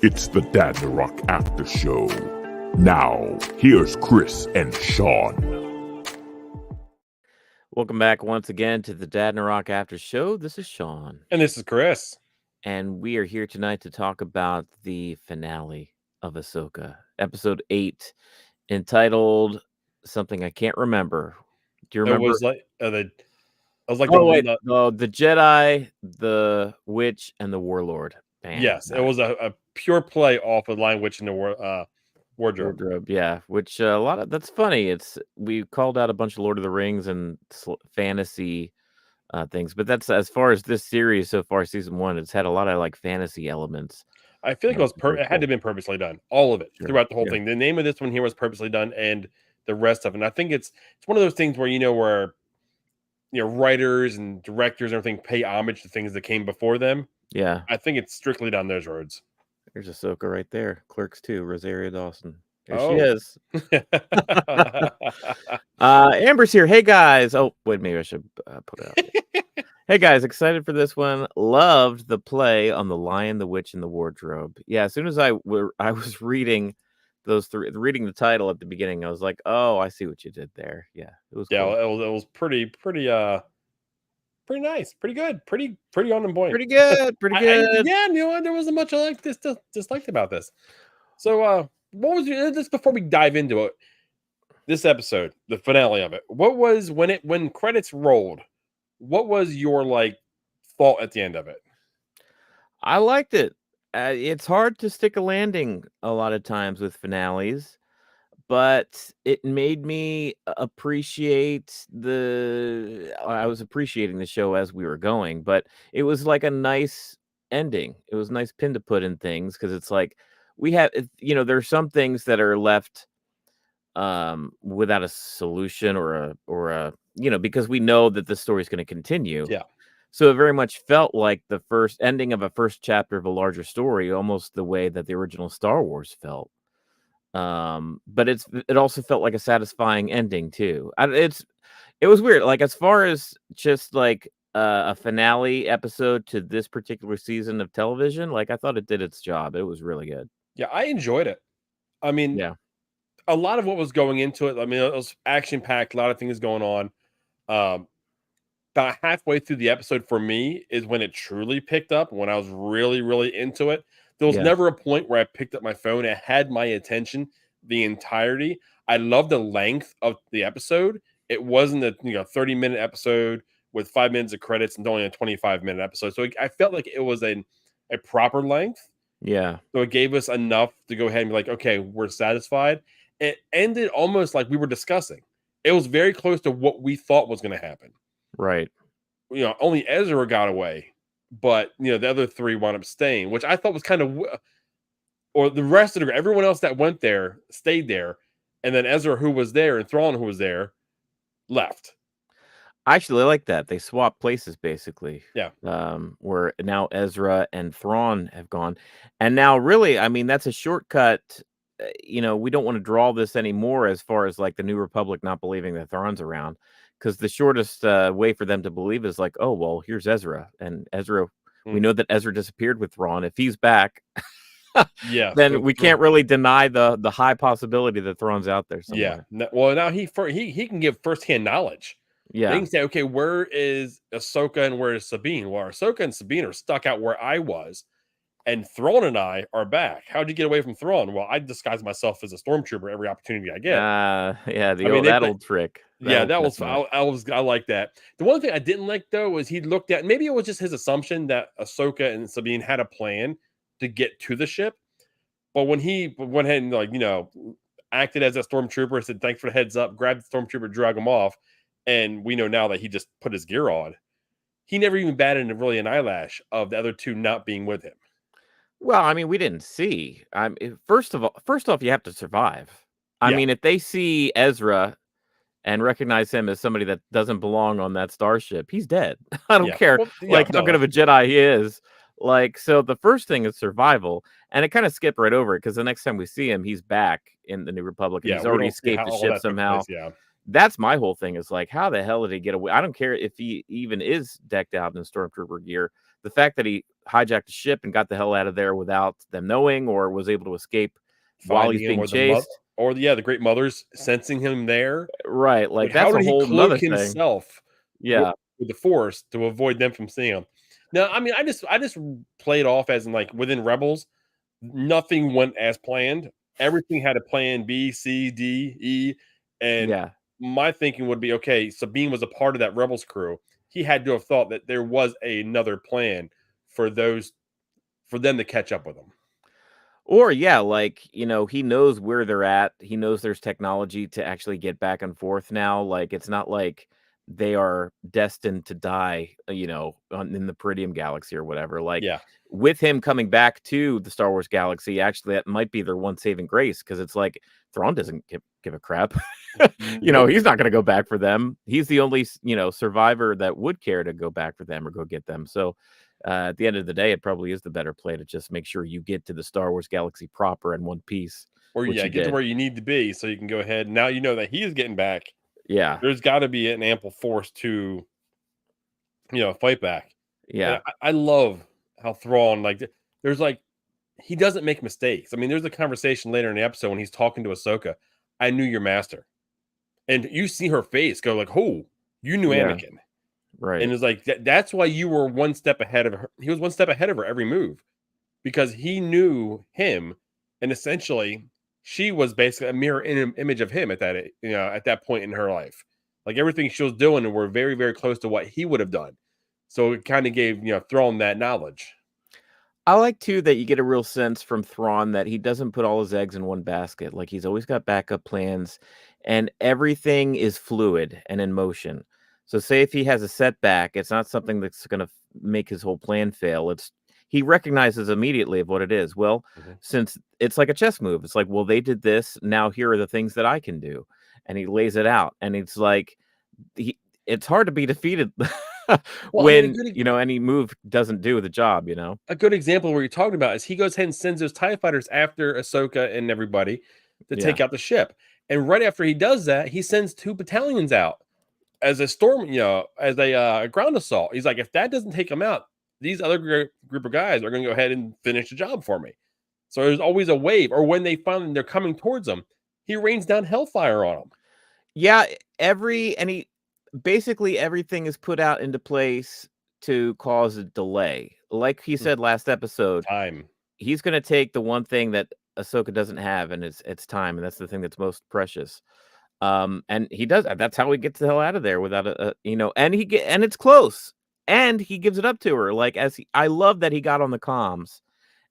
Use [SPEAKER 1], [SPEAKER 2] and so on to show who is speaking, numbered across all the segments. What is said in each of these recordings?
[SPEAKER 1] It's the Dad the Rock After Show. Now, here's Chris and Sean.
[SPEAKER 2] Welcome back once again to the Dad and Rock After Show. This is Sean.
[SPEAKER 3] And this is Chris.
[SPEAKER 2] And we are here tonight to talk about the finale of Ahsoka, episode 8, entitled something I can't remember. Do you remember?
[SPEAKER 3] It was like the
[SPEAKER 2] Jedi, the Witch, and the Warlord. Bam.
[SPEAKER 3] Yes, it was a pure play off of Lion Witch and the Wardrobe.
[SPEAKER 2] Yeah, which that's funny. We called out a bunch of Lord of the Rings and fantasy things, but that's as far as this series so far, season 1, it's had a lot of like fantasy elements.
[SPEAKER 3] I feel like it had to have been purposely done, all of it, throughout the whole thing. The name of this one here was purposely done, and the rest of it. And I think it's one of those things where writers and directors and everything pay homage to things that came before them.
[SPEAKER 2] Yeah,
[SPEAKER 3] I think it's strictly down those roads.
[SPEAKER 2] There's Ahsoka right there. Clerks 2, Rosario Dawson. There she is. Amber's here. Hey guys. Oh, wait, maybe I should put it out. Hey guys, excited for this one. Loved the play on the Lion, the Witch, and the Wardrobe. Yeah, as soon as I was reading those three, reading the title at the beginning, I was like, oh, I see what you did there. Yeah, it was.
[SPEAKER 3] Yeah,
[SPEAKER 2] cool.
[SPEAKER 3] it was pretty nice, pretty good, pretty on the point.
[SPEAKER 2] Pretty good.
[SPEAKER 3] There wasn't much I liked disliked about this. So, what was just before we dive into it? This episode, the finale of it. What was when credits rolled? What was your thought at the end of it?
[SPEAKER 2] I liked it. It's hard to stick a landing a lot of times with finales, but it made me appreciate I was appreciating the show as we were going, but it was like a nice ending. It was a nice pin to put in things, because it's like we have, there's some things that are left without a solution or a because we know that the story is going to continue.
[SPEAKER 3] Yeah.
[SPEAKER 2] So it very much felt like the first ending of a first chapter of a larger story, almost the way that the original Star Wars felt. But it also felt like a satisfying ending too. It was weird. Like, as far as just like a finale episode to this particular season of television, like, I thought it did its job. It was really good.
[SPEAKER 3] Yeah, I enjoyed it. I mean,
[SPEAKER 2] yeah,
[SPEAKER 3] a lot of what was going into it. I mean, it was action packed. A lot of things going on. About halfway through the episode for me is when it truly picked up. When I was really, really into it. There was never a point where I picked up my phone. It had my attention the entirety. I love the length of the episode. It wasn't a 30-minute episode with 5 minutes of credits and only a 25-minute episode. So I felt like it was a proper length.
[SPEAKER 2] Yeah.
[SPEAKER 3] So it gave us enough to go ahead and be like, okay, we're satisfied. It ended almost like we were discussing. It was very close to what we thought was going to happen.
[SPEAKER 2] Right.
[SPEAKER 3] Only Ezra got away, but the other three wound up staying, which I thought was kind of, or the rest of everyone else that went there stayed there, and then Ezra, who was there, and Thrawn, who was there, left.
[SPEAKER 2] I actually like that. They swapped places, basically.
[SPEAKER 3] Yeah.
[SPEAKER 2] Where now Ezra and Thrawn have gone. And now, really, I mean, that's a shortcut. We don't want to draw this anymore as far as like the New Republic not believing that Thrawn's around. Because the shortest way for them to believe is like, oh, well, here's Ezra. And Ezra, we know that Ezra disappeared with Thrawn. If he's back, then we can't really deny the high possibility that Thrawn's out there somewhere.
[SPEAKER 3] Yeah. Well, now he can give firsthand knowledge.
[SPEAKER 2] Yeah.
[SPEAKER 3] They can say, okay, where is Ahsoka and where is Sabine? Well, Ahsoka and Sabine are stuck out where I was, and Thrawn and I are back. How'd you get away from Thrawn? Well, I disguise myself as a stormtrooper every opportunity I get.
[SPEAKER 2] Old trick.
[SPEAKER 3] I like that. The one thing I didn't like, though, was he looked at, maybe it was just his assumption that Ahsoka and Sabine had a plan to get to the ship. But when he went ahead and acted as a stormtrooper, said thanks for the heads up, grabbed the stormtrooper, drag him off, and we know now that he just put his gear on. He never even batted really an eyelash of the other two not being with him.
[SPEAKER 2] Well, I mean, we didn't see. First off, you have to survive. I mean, if they see Ezra and recognize him as somebody that doesn't belong on that starship, he's dead. I don't care how good of a Jedi he is. So the first thing is survival, and it kind of skipped right over it, because the next time we see him, he's back in the New Republic. And he's already escaped the ship somehow. That's my whole thing, is like, how the hell did he get away? I don't care if he even is decked out in stormtrooper gear. The fact that he hijacked the ship and got the hell out of there without them knowing, or was able to escape while
[SPEAKER 3] Finding
[SPEAKER 2] he's
[SPEAKER 3] him,
[SPEAKER 2] being
[SPEAKER 3] or the mother,
[SPEAKER 2] chased.
[SPEAKER 3] or the great mother's sensing him there.
[SPEAKER 2] Right,
[SPEAKER 3] Like,
[SPEAKER 2] like,
[SPEAKER 3] how
[SPEAKER 2] that's a
[SPEAKER 3] did he
[SPEAKER 2] whole
[SPEAKER 3] cloak
[SPEAKER 2] 'nother thing.
[SPEAKER 3] himself with,
[SPEAKER 2] Yeah.
[SPEAKER 3] with the Force to avoid them from seeing him? No, I mean, I just played off as in, like, within Rebels, nothing went as planned. Everything had a plan B, C, D, E, and
[SPEAKER 2] Yeah.
[SPEAKER 3] my thinking would be, okay, Sabine was a part of that Rebels crew. He had to have thought that there was another plan for them to catch up with him.
[SPEAKER 2] Or yeah, like, he knows where they're at. He knows there's technology to actually get back and forth now. Like, it's not like they are destined to die, in the Peridium Galaxy or whatever. Like,
[SPEAKER 3] Yeah.
[SPEAKER 2] with him coming back to the Star Wars galaxy, actually, that might be their one saving grace, because it's like Thrawn doesn't give a crap.
[SPEAKER 3] Nope.
[SPEAKER 2] He's not going to go back for them. He's the only, survivor that would care to go back for them or go get them. So, at the end of the day, it probably is the better play to just make sure you get to the Star Wars galaxy proper in one piece,
[SPEAKER 3] Or
[SPEAKER 2] which
[SPEAKER 3] yeah,
[SPEAKER 2] you
[SPEAKER 3] get to
[SPEAKER 2] did.
[SPEAKER 3] where you need to be so you can go ahead. Now you know that he's getting back.
[SPEAKER 2] Yeah,
[SPEAKER 3] There's got to be an ample force to, fight back. And
[SPEAKER 2] yeah,
[SPEAKER 3] I love how Thrawn, like, there's like, he doesn't make mistakes. I mean, there's a conversation later in the episode when he's talking to Ahsoka. I knew your master, and you see her face go like, "Oh, you knew
[SPEAKER 2] yeah,
[SPEAKER 3] Anakin,"
[SPEAKER 2] right.
[SPEAKER 3] and it's like that's why you were one step ahead of her. He was one step ahead of her every move because he knew him, and essentially, she was basically a mirror image of him at that point in her life. Like everything she was doing, and were very, very close to what he would have done. So it kind of gave Thrawn that knowledge.
[SPEAKER 2] I like too that you get a real sense from Thrawn that he doesn't put all his eggs in one basket. Like, he's always got backup plans, and everything is fluid and in motion. So say if he has a setback, it's not something that's going to make his whole plan fail. He recognizes immediately of what it is. Well,
[SPEAKER 3] Mhm.
[SPEAKER 2] since it's like a chess move, it's like, well, they did this. Now here are the things that I can do. And he lays it out. And it's like, it's hard to be defeated
[SPEAKER 3] Well, I mean,
[SPEAKER 2] when, any move doesn't do the job,
[SPEAKER 3] a good example where you're talking about is he goes ahead and sends those TIE fighters after Ahsoka and everybody to
[SPEAKER 2] Yeah.
[SPEAKER 3] take out the ship. And right after he does that, he sends 2 battalions out as a storm, as a ground assault. He's like, if that doesn't take them out, these other group of guys are going to go ahead and finish the job for me. So there's always a wave. Or when they find they're coming towards him, he rains down hellfire on them.
[SPEAKER 2] Yeah, basically everything is put out into place to cause a delay. Like he said last episode,
[SPEAKER 3] Time.
[SPEAKER 2] he's going to take the one thing that Ahsoka doesn't have, and it's time, and that's the thing that's most precious. And he does. That's how he gets the hell out of there without and it's close, and he gives it up to her. Like, I love that he got on the comms,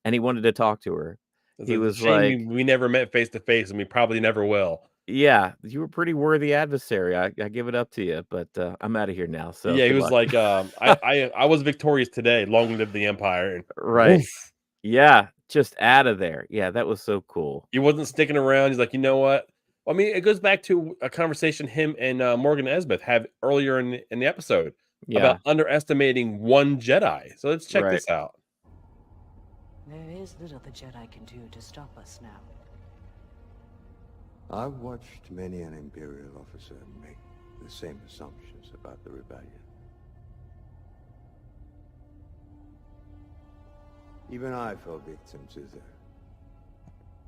[SPEAKER 2] and he wanted to talk to her.
[SPEAKER 3] It's
[SPEAKER 2] He
[SPEAKER 3] a
[SPEAKER 2] was
[SPEAKER 3] shame
[SPEAKER 2] like,
[SPEAKER 3] we never met face to face, and we probably never will.
[SPEAKER 2] "Yeah, you were a pretty worthy adversary. I give it up to you, but I'm out of here now. So
[SPEAKER 3] Yeah, he
[SPEAKER 2] good
[SPEAKER 3] was
[SPEAKER 2] luck."
[SPEAKER 3] like, I was victorious today. Long live the Empire. And
[SPEAKER 2] Right.
[SPEAKER 3] woof.
[SPEAKER 2] Yeah, just out of there. Yeah, that was so cool.
[SPEAKER 3] He wasn't sticking around. He's like, you know what? I mean, it goes back to a conversation him and Morgan Elsbeth had earlier in the episode
[SPEAKER 2] Yeah,
[SPEAKER 3] about underestimating one Jedi. So let's check
[SPEAKER 2] right.
[SPEAKER 3] this out.
[SPEAKER 4] There is little the Jedi can do to stop us now.
[SPEAKER 5] I've watched many an Imperial officer make the same assumptions about the rebellion. Even I fell victim to the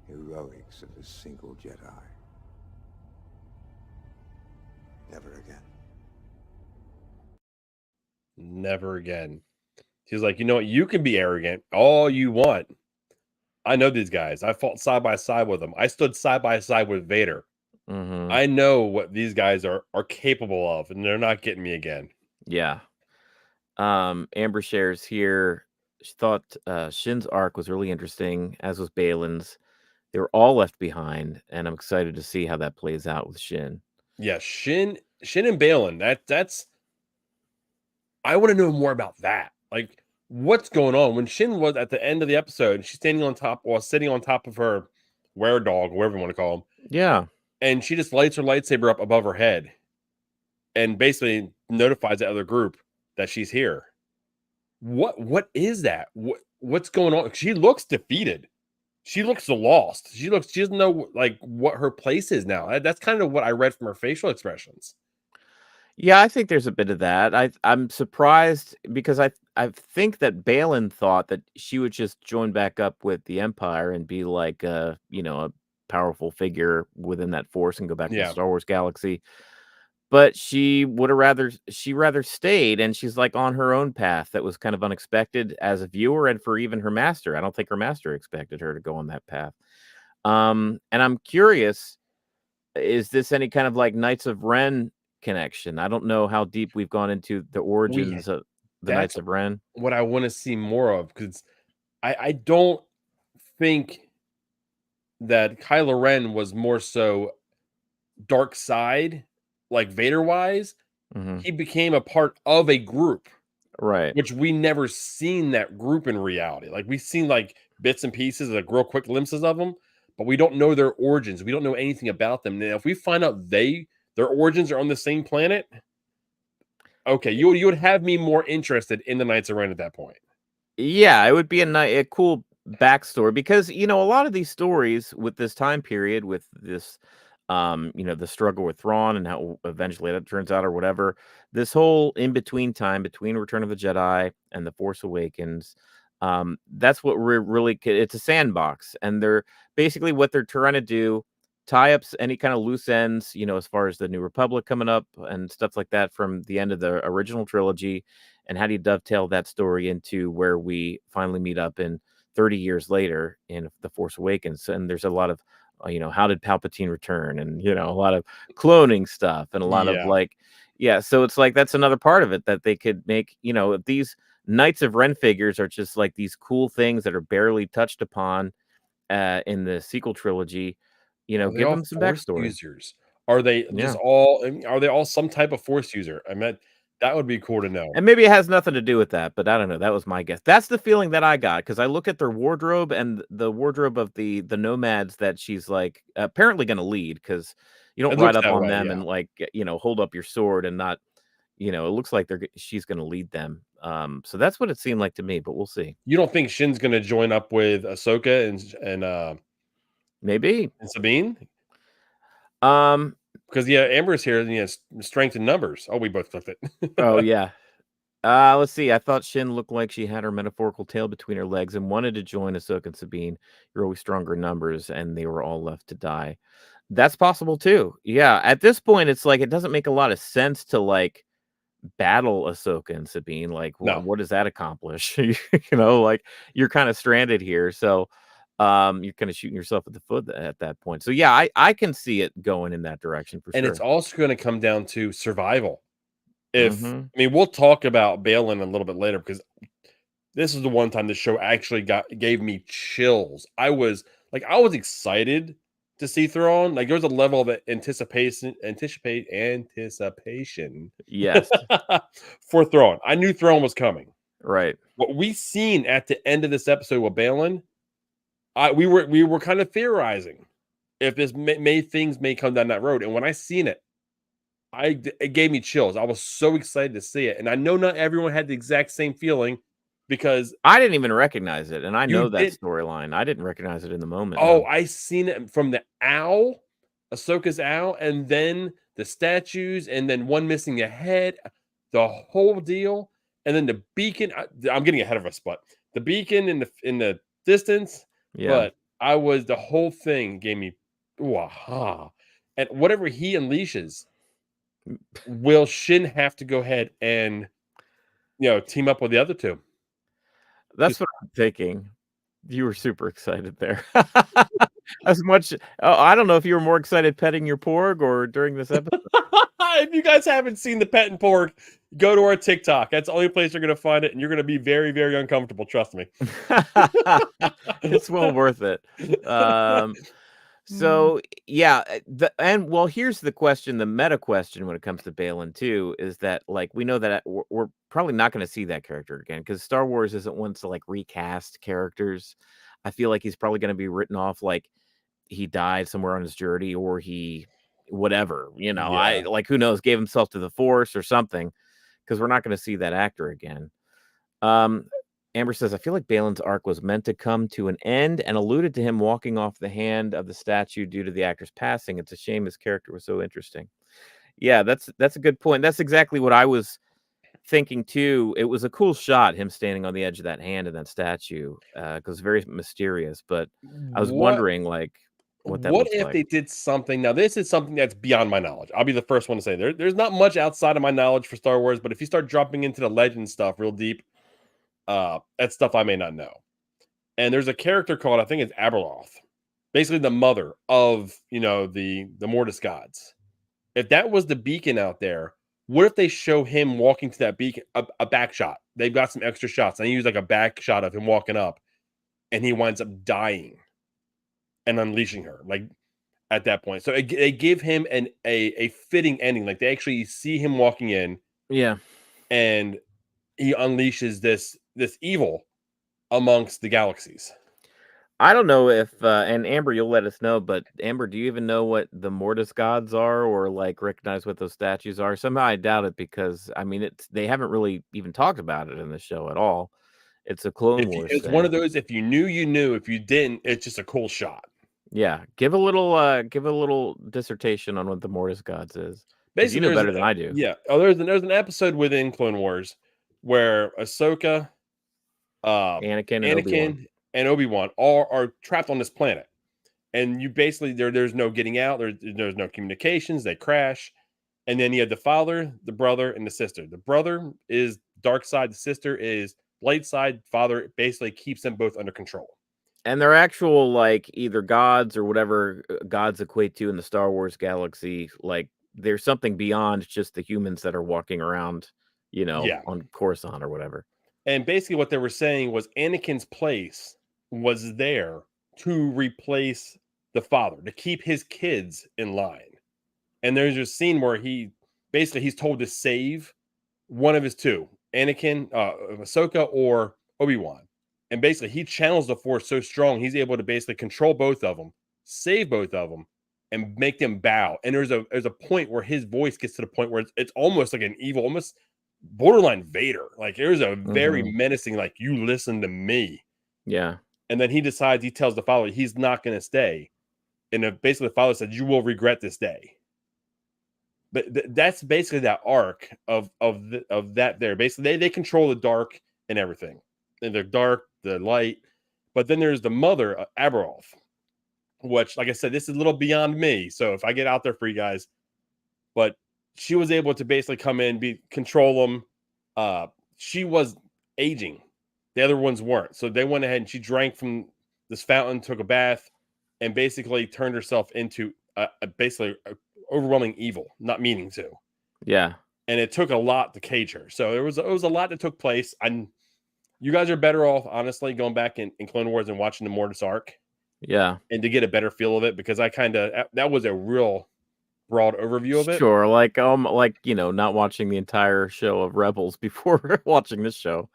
[SPEAKER 5] heroics of a single Jedi. Never again.
[SPEAKER 3] Never again. He's like, you know what? You can be arrogant all you want. I know these guys. I fought side by side with them. I stood side by side with Vader.
[SPEAKER 2] Mhm.
[SPEAKER 3] I know what these guys are capable of, and they're not getting me again.
[SPEAKER 2] Yeah. Amber shares here. She thought Shin's arc was really interesting, as was Balin's. They were all left behind, and I'm excited to see how that plays out with Shin.
[SPEAKER 3] Yeah, Shin and Balin. That's I want to know more about that. Like, what's going on when Shin was at the end of the episode? She's sitting on top of her were-dog, whatever you want to call him,
[SPEAKER 2] Yeah.
[SPEAKER 3] and she just lights her lightsaber up above her head, and basically notifies the other group that she's here. What is that? What's going on? She looks defeated. She looks lost. She doesn't know like what her place is now. That's kind of what I read from her facial expressions.
[SPEAKER 2] Yeah, I think there's a bit of that. I'm surprised because I think that Balin thought that she would just join back up with the Empire and be like a powerful figure within that force and go back to the
[SPEAKER 3] Yeah.
[SPEAKER 2] Star Wars galaxy. But she rather stayed, and she's like on her own path that was kind of unexpected as a viewer and for even her master. I don't think her master expected her to go on that path. And I'm curious, is this any kind of like Knights of Ren connection? I don't know how deep we've gone into the
[SPEAKER 3] We
[SPEAKER 2] origins of the
[SPEAKER 3] that's
[SPEAKER 2] Knights of Ren.
[SPEAKER 3] what I want to see more of because I don't think that Kylo Ren was more so dark side, like Vader wise.
[SPEAKER 2] Mhm.
[SPEAKER 3] He became a part of a group,
[SPEAKER 2] Right.
[SPEAKER 3] which we never seen that group in reality. Like we've seen like bits and pieces, like real quick glimpses of them, but we don't know their origins. We don't know anything about them. Now, if we find out their origins are on the same planet, okay, you would have me more interested in the Knights of Ren at that point.
[SPEAKER 2] Yeah, it would be a cool backstory because a lot of these stories with this time period, with this, the struggle with Thrawn and how eventually that turns out or whatever. This whole in between time between Return of the Jedi and The Force Awakens, that's what we're really. It's a sandbox, and they're basically what they're trying to do. Tie up any kind of loose ends, as far as the New Republic coming up and stuff like that from the end of the original trilogy, and how do you dovetail that story into where we finally meet up in 30 years later in The Force Awakens? And there's a lot of, how did Palpatine return? And, a lot of cloning stuff and a lot of
[SPEAKER 3] Yeah.
[SPEAKER 2] like, yeah. So it's like that's another part of it that they could make, if these Knights of Ren figures are just like these cool things that are barely touched upon in the sequel trilogy,
[SPEAKER 3] Are they
[SPEAKER 2] give
[SPEAKER 3] all
[SPEAKER 2] them some
[SPEAKER 3] force
[SPEAKER 2] backstory.
[SPEAKER 3] users? Are they just
[SPEAKER 2] Yeah.
[SPEAKER 3] all? I mean, are they all some type of force user? I mean, that would be cool to know.
[SPEAKER 2] And maybe it has nothing to do with that, but I don't know. That was my guess. That's the feeling that I got because I look at their wardrobe and the wardrobe of the nomads that she's like apparently going to lead because you don't
[SPEAKER 3] It
[SPEAKER 2] ride
[SPEAKER 3] looks
[SPEAKER 2] up
[SPEAKER 3] that
[SPEAKER 2] on
[SPEAKER 3] way.
[SPEAKER 2] them
[SPEAKER 3] Yeah.
[SPEAKER 2] and like hold up your sword and not it looks like she's going to lead them. So that's what it seemed like to me, but we'll see.
[SPEAKER 3] You don't think Shin's going to join up with Ahsoka
[SPEAKER 2] Maybe.
[SPEAKER 3] and Sabine?
[SPEAKER 2] Um.
[SPEAKER 3] Because yeah, Amber's here. Strength in numbers. Oh, we both clicked it.
[SPEAKER 2] Oh yeah. Let's see. I thought Shin looked like she had her metaphorical tail between her legs and wanted to join Ahsoka and Sabine. You're always stronger in numbers, and they were all left to die. That's possible too. Yeah. At this point, it's like it doesn't make a lot of sense to like battle Ahsoka and Sabine. Like,
[SPEAKER 3] No,
[SPEAKER 2] what does that accomplish? Like you're kind of stranded here. So you're kind of shooting yourself at the foot at that point. So yeah, I can see it going in that direction for
[SPEAKER 3] and it's
[SPEAKER 2] sure.
[SPEAKER 3] also going to come down to survival. If
[SPEAKER 2] Hmm.
[SPEAKER 3] I mean, we'll talk about Balin a little bit later because this is the one time the show actually gave me chills. I was excited to see Thrawn. Like there was a level of anticipation
[SPEAKER 2] Yes.
[SPEAKER 3] for Thrawn. I knew Thrawn was coming.
[SPEAKER 2] Right.
[SPEAKER 3] What we seen at the end of this episode with Balin, we were kind of theorizing if this things may come down that road. And when I seen it, it gave me chills. I was so excited to see it, and I know not everyone had the exact same feeling because
[SPEAKER 2] I didn't even recognize it, and I
[SPEAKER 3] you
[SPEAKER 2] know that
[SPEAKER 3] did.
[SPEAKER 2] storyline. I didn't recognize it in the moment,
[SPEAKER 3] Oh,
[SPEAKER 2] no.
[SPEAKER 3] I seen it from the owl, Ahsoka's owl, and then the statues, and then one missing a head, the whole deal, and then the beacon. I'm getting ahead of us, but the beacon in the distance,
[SPEAKER 2] Yeah.
[SPEAKER 3] but I was the whole thing gave me ooh, aha. And whatever he unleashes, will Shin have to go ahead and team up with the other two?
[SPEAKER 2] That's what I'm thinking. You were super excited there. As much I don't know if you were more excited petting your porg or during this episode.
[SPEAKER 3] If you guys haven't seen the Pet and Pork, go to our TikTok. That's the only place you're going to find it, and you're going to be very, very uncomfortable. Trust me.
[SPEAKER 2] It's well worth it. So yeah, well, here's the question, the meta question when it comes to Balin too, is that like we know that we're probably not going to see that character again because Star Wars isn't one to like recast characters. I feel like he's probably going to be written off like he died somewhere on his journey or he whatever, I
[SPEAKER 3] Yeah.
[SPEAKER 2] like who knows, gave himself to the Force or something because we're not going to see that actor again. Um, Amber says, I feel like Balin's arc was meant to come to an end and alluded to him walking off the hand of the statue due to the actor's passing. It's a shame his character was so interesting. Yeah, that's a good point. That's exactly what I was thinking too. It was a cool shot, him standing on the edge of that hand in that statue, because very mysterious. But I was
[SPEAKER 3] What
[SPEAKER 2] wondering, like, what that
[SPEAKER 3] what
[SPEAKER 2] looks
[SPEAKER 3] if
[SPEAKER 2] like.
[SPEAKER 3] they did something? Now, this is something that's beyond my knowledge. I'll be the first one to say there's not much outside of my knowledge for Star Wars, but if you start dropping into the legend stuff real deep, that's stuff I may not know. And there's a character called, I think it's Abeloth, basically the mother of the Mortis gods. If that was the beacon out there, what if they show him walking to that beacon, a back shot? They've got some extra shots. They use like a back shot of him walking up, and he winds up dying and unleashing her. Like at that point, so they give him a fitting ending. Like they actually see him walking in,
[SPEAKER 2] Yeah.
[SPEAKER 3] and he unleashes this evil amongst the galaxies.
[SPEAKER 2] I don't know if and Amber, you'll let us know, but Amber, do you even know what the Mortis gods are, or like recognize what those statues are? Somehow I doubt it, because I mean they haven't really even talked about it in the show at all. It's a Clone
[SPEAKER 3] If you,
[SPEAKER 2] Wars
[SPEAKER 3] it's one
[SPEAKER 2] thing.
[SPEAKER 3] of those, if you knew, you knew. If you didn't, it's just a cool shot.
[SPEAKER 2] Yeah. Give a little dissertation on what the Mortis gods is. Because you
[SPEAKER 3] Basically,
[SPEAKER 2] know better than I do.
[SPEAKER 3] yeah. Oh, there's an episode within Clone Wars where Ahsoka,
[SPEAKER 2] Anakin and Obi-Wan.
[SPEAKER 3] Anakin, and Obi-Wan are trapped on this planet, and you basically there's no getting out. There's no communications. They crash, and then you have the father, the brother, and the sister. The brother is dark side. The sister is light side. Father basically keeps them both under control.
[SPEAKER 2] And they're actual, like, either gods or whatever gods equate to in the Star Wars galaxy. Like, there's something beyond just the humans that are walking around,
[SPEAKER 3] Yeah.
[SPEAKER 2] on Coruscant or whatever.
[SPEAKER 3] And basically what they were saying was Anakin's place was there to replace the father, to keep his kids in line. And there's a scene where he's told to save one of his two, Anakin, Ahsoka, or Obi-Wan. And basically he channels the Force so strong, he's able to basically control both of them, save both of them, and make them bow. And there's a point where his voice gets to the point where it's almost like an evil, almost borderline Vader. Like there's a very menacing, like, you listen to me.
[SPEAKER 2] Yeah.
[SPEAKER 3] And then he tells the father he's not going to stay. And basically the father said, you will regret this day. But that's basically that arc of that there. Basically, they control the dark and everything. And the dark, the light. But then there's the mother, Aberoth, which, like I said, this is a little beyond me. So if I get out there for you guys, but she was able to basically come in, control them. She was aging. The other ones weren't. So they went ahead and she drank from this fountain, took a bath, and basically turned herself into basically overwhelming evil, not meaning to.
[SPEAKER 2] Yeah.
[SPEAKER 3] And it took a lot to cage her. So it was a lot that took place. And you guys are better off, honestly, going back in Clone Wars and watching the Mortis arc.
[SPEAKER 2] Yeah.
[SPEAKER 3] And to get a better feel of it, because that was a real broad overview of it.
[SPEAKER 2] Sure. Like, not watching the entire show of Rebels before watching this show.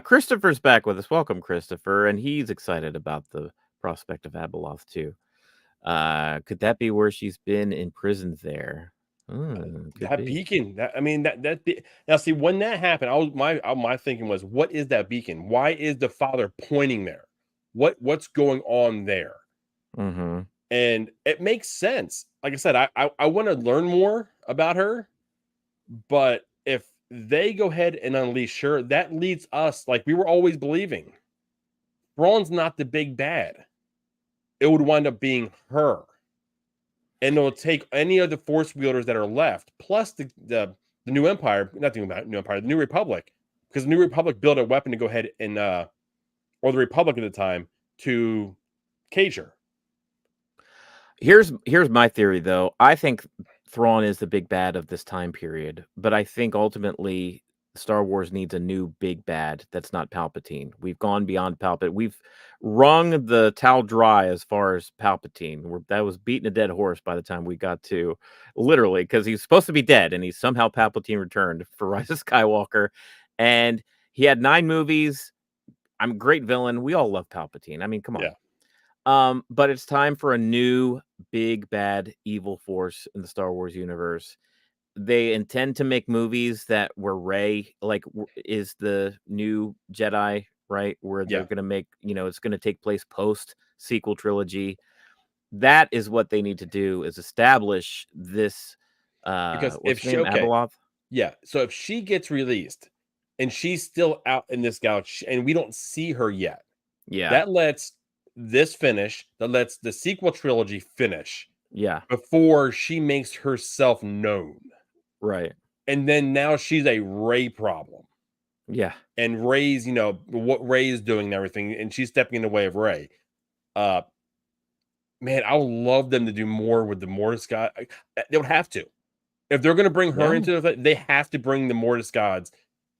[SPEAKER 2] Christopher's back with us. Welcome, Christopher. And he's excited about the prospect of Abeloth too. Could that be where she's been imprisoned there?
[SPEAKER 3] That beacon. Now see, when that happened, my thinking was, what is that beacon? Why is the father pointing there? What's going on there?
[SPEAKER 2] Mm-hmm.
[SPEAKER 3] And it makes sense. Like I said, I want to learn more about her, but if they go ahead and unleash her, that leads us, like we were always believing, Thrawn's not the big bad. It would wind up being her. And it'll take any of the Force wielders that are left, plus the New Empire, not the New Empire, the New Republic, because the New Republic built a weapon to go ahead and, or the Republic at the time, to cage her.
[SPEAKER 2] Here's my theory, though. I think Thrawn is the big bad of this time period, but I think ultimately Star Wars needs a new big bad that's not Palpatine. We've gone beyond Palpatine. We've wrung the towel dry as far as Palpatine. That was beating a dead horse by the time we got to, literally, because he's supposed to be dead, and he's somehow Palpatine returned for Rise of Skywalker, and he had 9 movies. I'm a great villain. We all love Palpatine. I mean, come on.
[SPEAKER 3] Yeah.
[SPEAKER 2] But it's time for a new big bad evil force in the Star Wars universe. They intend to make movies that where Rey is the new Jedi, right? Where they're going to make, it's going to take place post sequel trilogy. That is what they need to do, is establish this
[SPEAKER 3] Because
[SPEAKER 2] What's her name?
[SPEAKER 3] okay,
[SPEAKER 2] Abeloth?
[SPEAKER 3] yeah. So if she gets released and she's still out in this galaxy and we don't see her yet,
[SPEAKER 2] Yeah.
[SPEAKER 3] that lets this finish, that lets the sequel trilogy finish
[SPEAKER 2] Yeah.
[SPEAKER 3] before she makes herself known.
[SPEAKER 2] Right.
[SPEAKER 3] And then now she's a Rey problem.
[SPEAKER 2] Yeah.
[SPEAKER 3] And Rey's, what Rey is doing and everything, and she's stepping in the way of Rey. Man, I would love them to do more with the Mortis God. They would have to. If they're going to bring her
[SPEAKER 2] Yeah.
[SPEAKER 3] into it, they have to bring the Mortis gods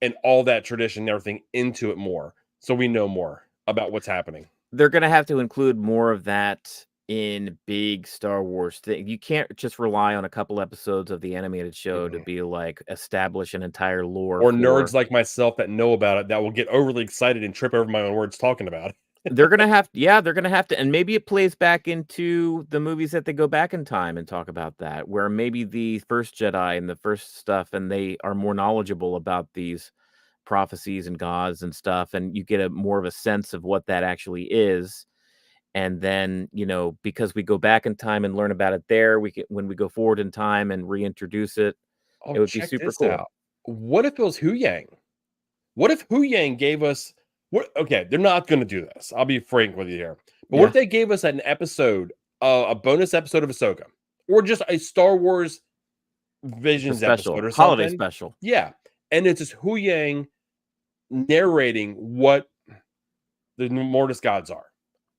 [SPEAKER 3] and all that tradition and everything into it more, so we know more about what's happening.
[SPEAKER 2] They're gonna have to include more of that in big Star Wars thing. You can't just rely on a couple episodes of the animated show to be like establish an entire lore.
[SPEAKER 3] Or nerds like myself that know about it that will get overly excited and trip over my own words talking about it.
[SPEAKER 2] They're gonna have, yeah, they're gonna have to, and maybe it plays back into the movies that they go back in time and talk about that, where maybe the first Jedi and the first stuff, and they are more knowledgeable about these prophecies and gods and stuff, and you get a more of a sense of what that actually is. And then, because we go back in time and learn about it there, we can, when we go forward in time and reintroduce it, it would be
[SPEAKER 3] Check
[SPEAKER 2] super
[SPEAKER 3] this
[SPEAKER 2] cool.
[SPEAKER 3] out. What if it was Hu Yang? What if Hu Yang gave us okay, they're not going to do this. I'll be frank with you here. But what if they gave us an episode, a bonus episode of Ahsoka, or just a Star Wars Visions episode or something?
[SPEAKER 2] Holiday special.
[SPEAKER 3] Yeah. And it's just Hu Yang narrating what the Mortis gods are.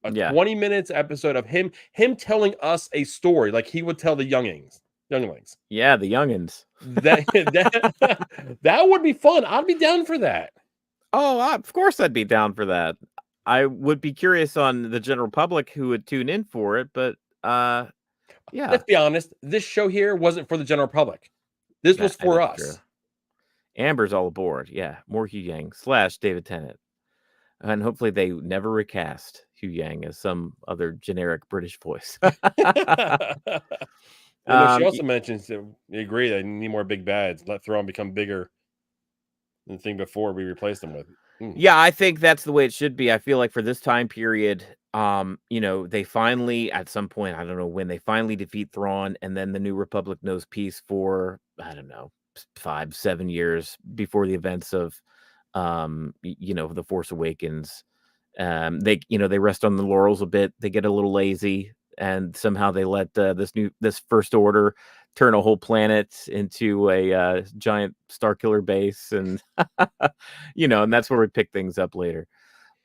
[SPEAKER 3] A 20 minutes episode of him telling us a story like he would tell the younglings.
[SPEAKER 2] Yeah, the youngins.
[SPEAKER 3] That would be fun. I'd be down for that.
[SPEAKER 2] Oh, of course I'd be down for that. I would be curious on the general public who would tune in for it, but yeah.
[SPEAKER 3] Let's be honest. This show here wasn't for the general public. This was for us.
[SPEAKER 2] True. Amber's all aboard. Yeah, more Hu Yang / David Tennant. And hopefully they never recast Hu Yang as some other generic British voice.
[SPEAKER 3] She also mentions that we agree that you need more big bads. Let Thrawn become bigger than the thing before we replaced them with.
[SPEAKER 2] Yeah, I think that's the way it should be. I feel like for this time period, they finally, at some point, I don't know when, they finally defeat Thrawn, and then the New Republic knows peace for, I don't know, 5-7 years before the events of, The Force Awakens. They rest on the laurels a bit. They get a little lazy, and somehow they let this First Order turn a whole planet into a giant Starkiller base, and and that's where we pick things up later.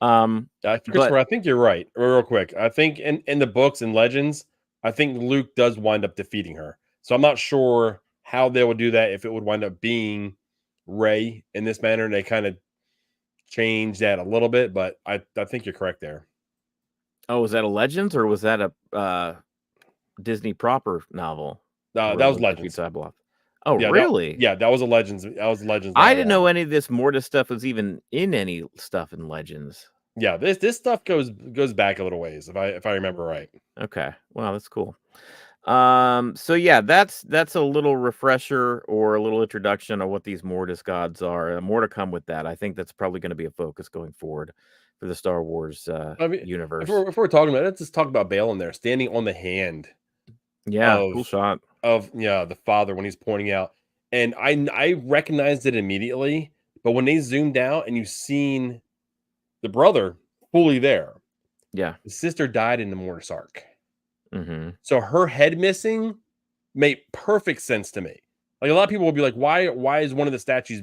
[SPEAKER 3] Christopher, I think you're right. Real quick, I think in the books and legends, I think Luke does wind up defeating her. So I'm not sure how they would do that, if it would wind up being Rey in this manner. They kind of change that a little bit, but I think you're correct there.
[SPEAKER 2] Oh, was that a Legends or was that a Disney proper novel?
[SPEAKER 3] That was Legends.
[SPEAKER 2] Oh,
[SPEAKER 3] yeah,
[SPEAKER 2] really?
[SPEAKER 3] That was a Legends. That was Legends.
[SPEAKER 2] I didn't know any of this Mortis stuff was even in any stuff in Legends.
[SPEAKER 3] Yeah, this stuff goes back a little ways, if I remember right.
[SPEAKER 2] Okay, wow, that's cool. So yeah, that's a little refresher or a little introduction of what these Mortis gods are. More to come with that. I think that's probably going to be a focus going forward for the Star Wars universe.
[SPEAKER 3] If we're talking about it, let's just talk about Bail in there, standing on the hand.
[SPEAKER 2] Yeah, cool shot
[SPEAKER 3] of the father when he's pointing out, and I recognized it immediately. But when they zoomed out and you seen the brother fully there,
[SPEAKER 2] the
[SPEAKER 3] sister died in the Mortis arc.
[SPEAKER 2] Mm-hmm.
[SPEAKER 3] So her head missing made perfect sense to me. Like, a lot of people will be like, why is one of the statues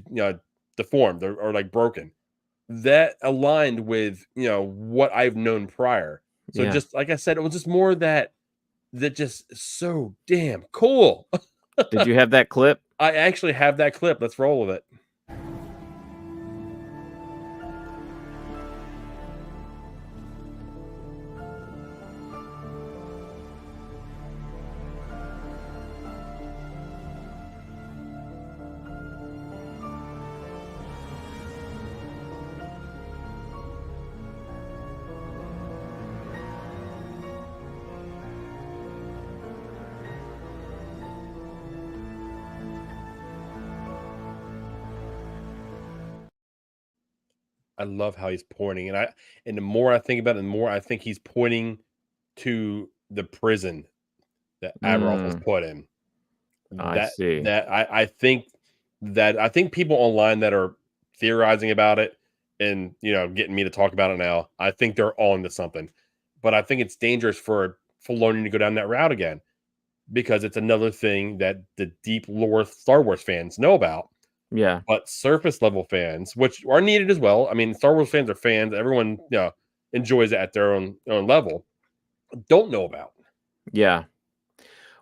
[SPEAKER 3] deformed or like broken? That aligned with what I've known prior. So just like I said, it was just more that just so damn cool.
[SPEAKER 2] Did you have that clip?
[SPEAKER 3] I actually have that clip. Let's roll with it. I love how he's pointing, and the more I think about it, the more I think he's pointing to the prison that Abeloth was put in.
[SPEAKER 2] I see.
[SPEAKER 3] I think people online that are theorizing about it and getting me to talk about it now, I think they're on to something. But I think it's dangerous for Filoni to go down that route again because it's another thing that the deep lore Star Wars fans know about.
[SPEAKER 2] Yeah.
[SPEAKER 3] But surface level fans, which are needed as well. I mean, Star Wars fans are fans. Everyone enjoys it at their own level. Don't know about.
[SPEAKER 2] Yeah.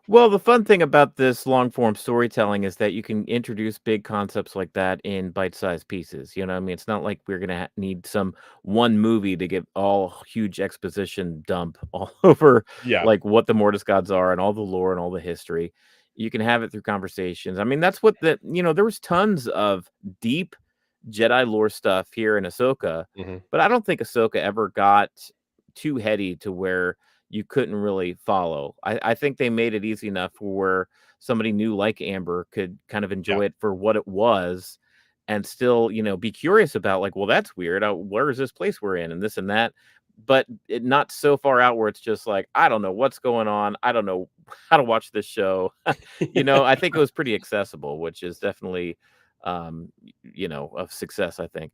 [SPEAKER 2] Well, the fun thing about this long form storytelling is that you can introduce big concepts like that in bite-sized pieces. You know, what I mean, it's not like we're gonna need some one movie to get all huge exposition dump all over
[SPEAKER 3] Yeah.
[SPEAKER 2] like what the Mortis gods are and all the lore and all the history. You can have it through conversations. I mean, that's what there was tons of deep Jedi lore stuff here in Ahsoka,
[SPEAKER 3] Mhm.
[SPEAKER 2] but I don't think Ahsoka ever got too heady to where you couldn't really follow. I think they made it easy enough where somebody new like Amber could kind of enjoy it for what it was and still, be curious about like, well, that's weird. Where is this place we're in and this and that? But it not so far out where it's just like, I don't know what's going on. I don't know how to watch this show. I think it was pretty accessible, which is definitely, a success, I think.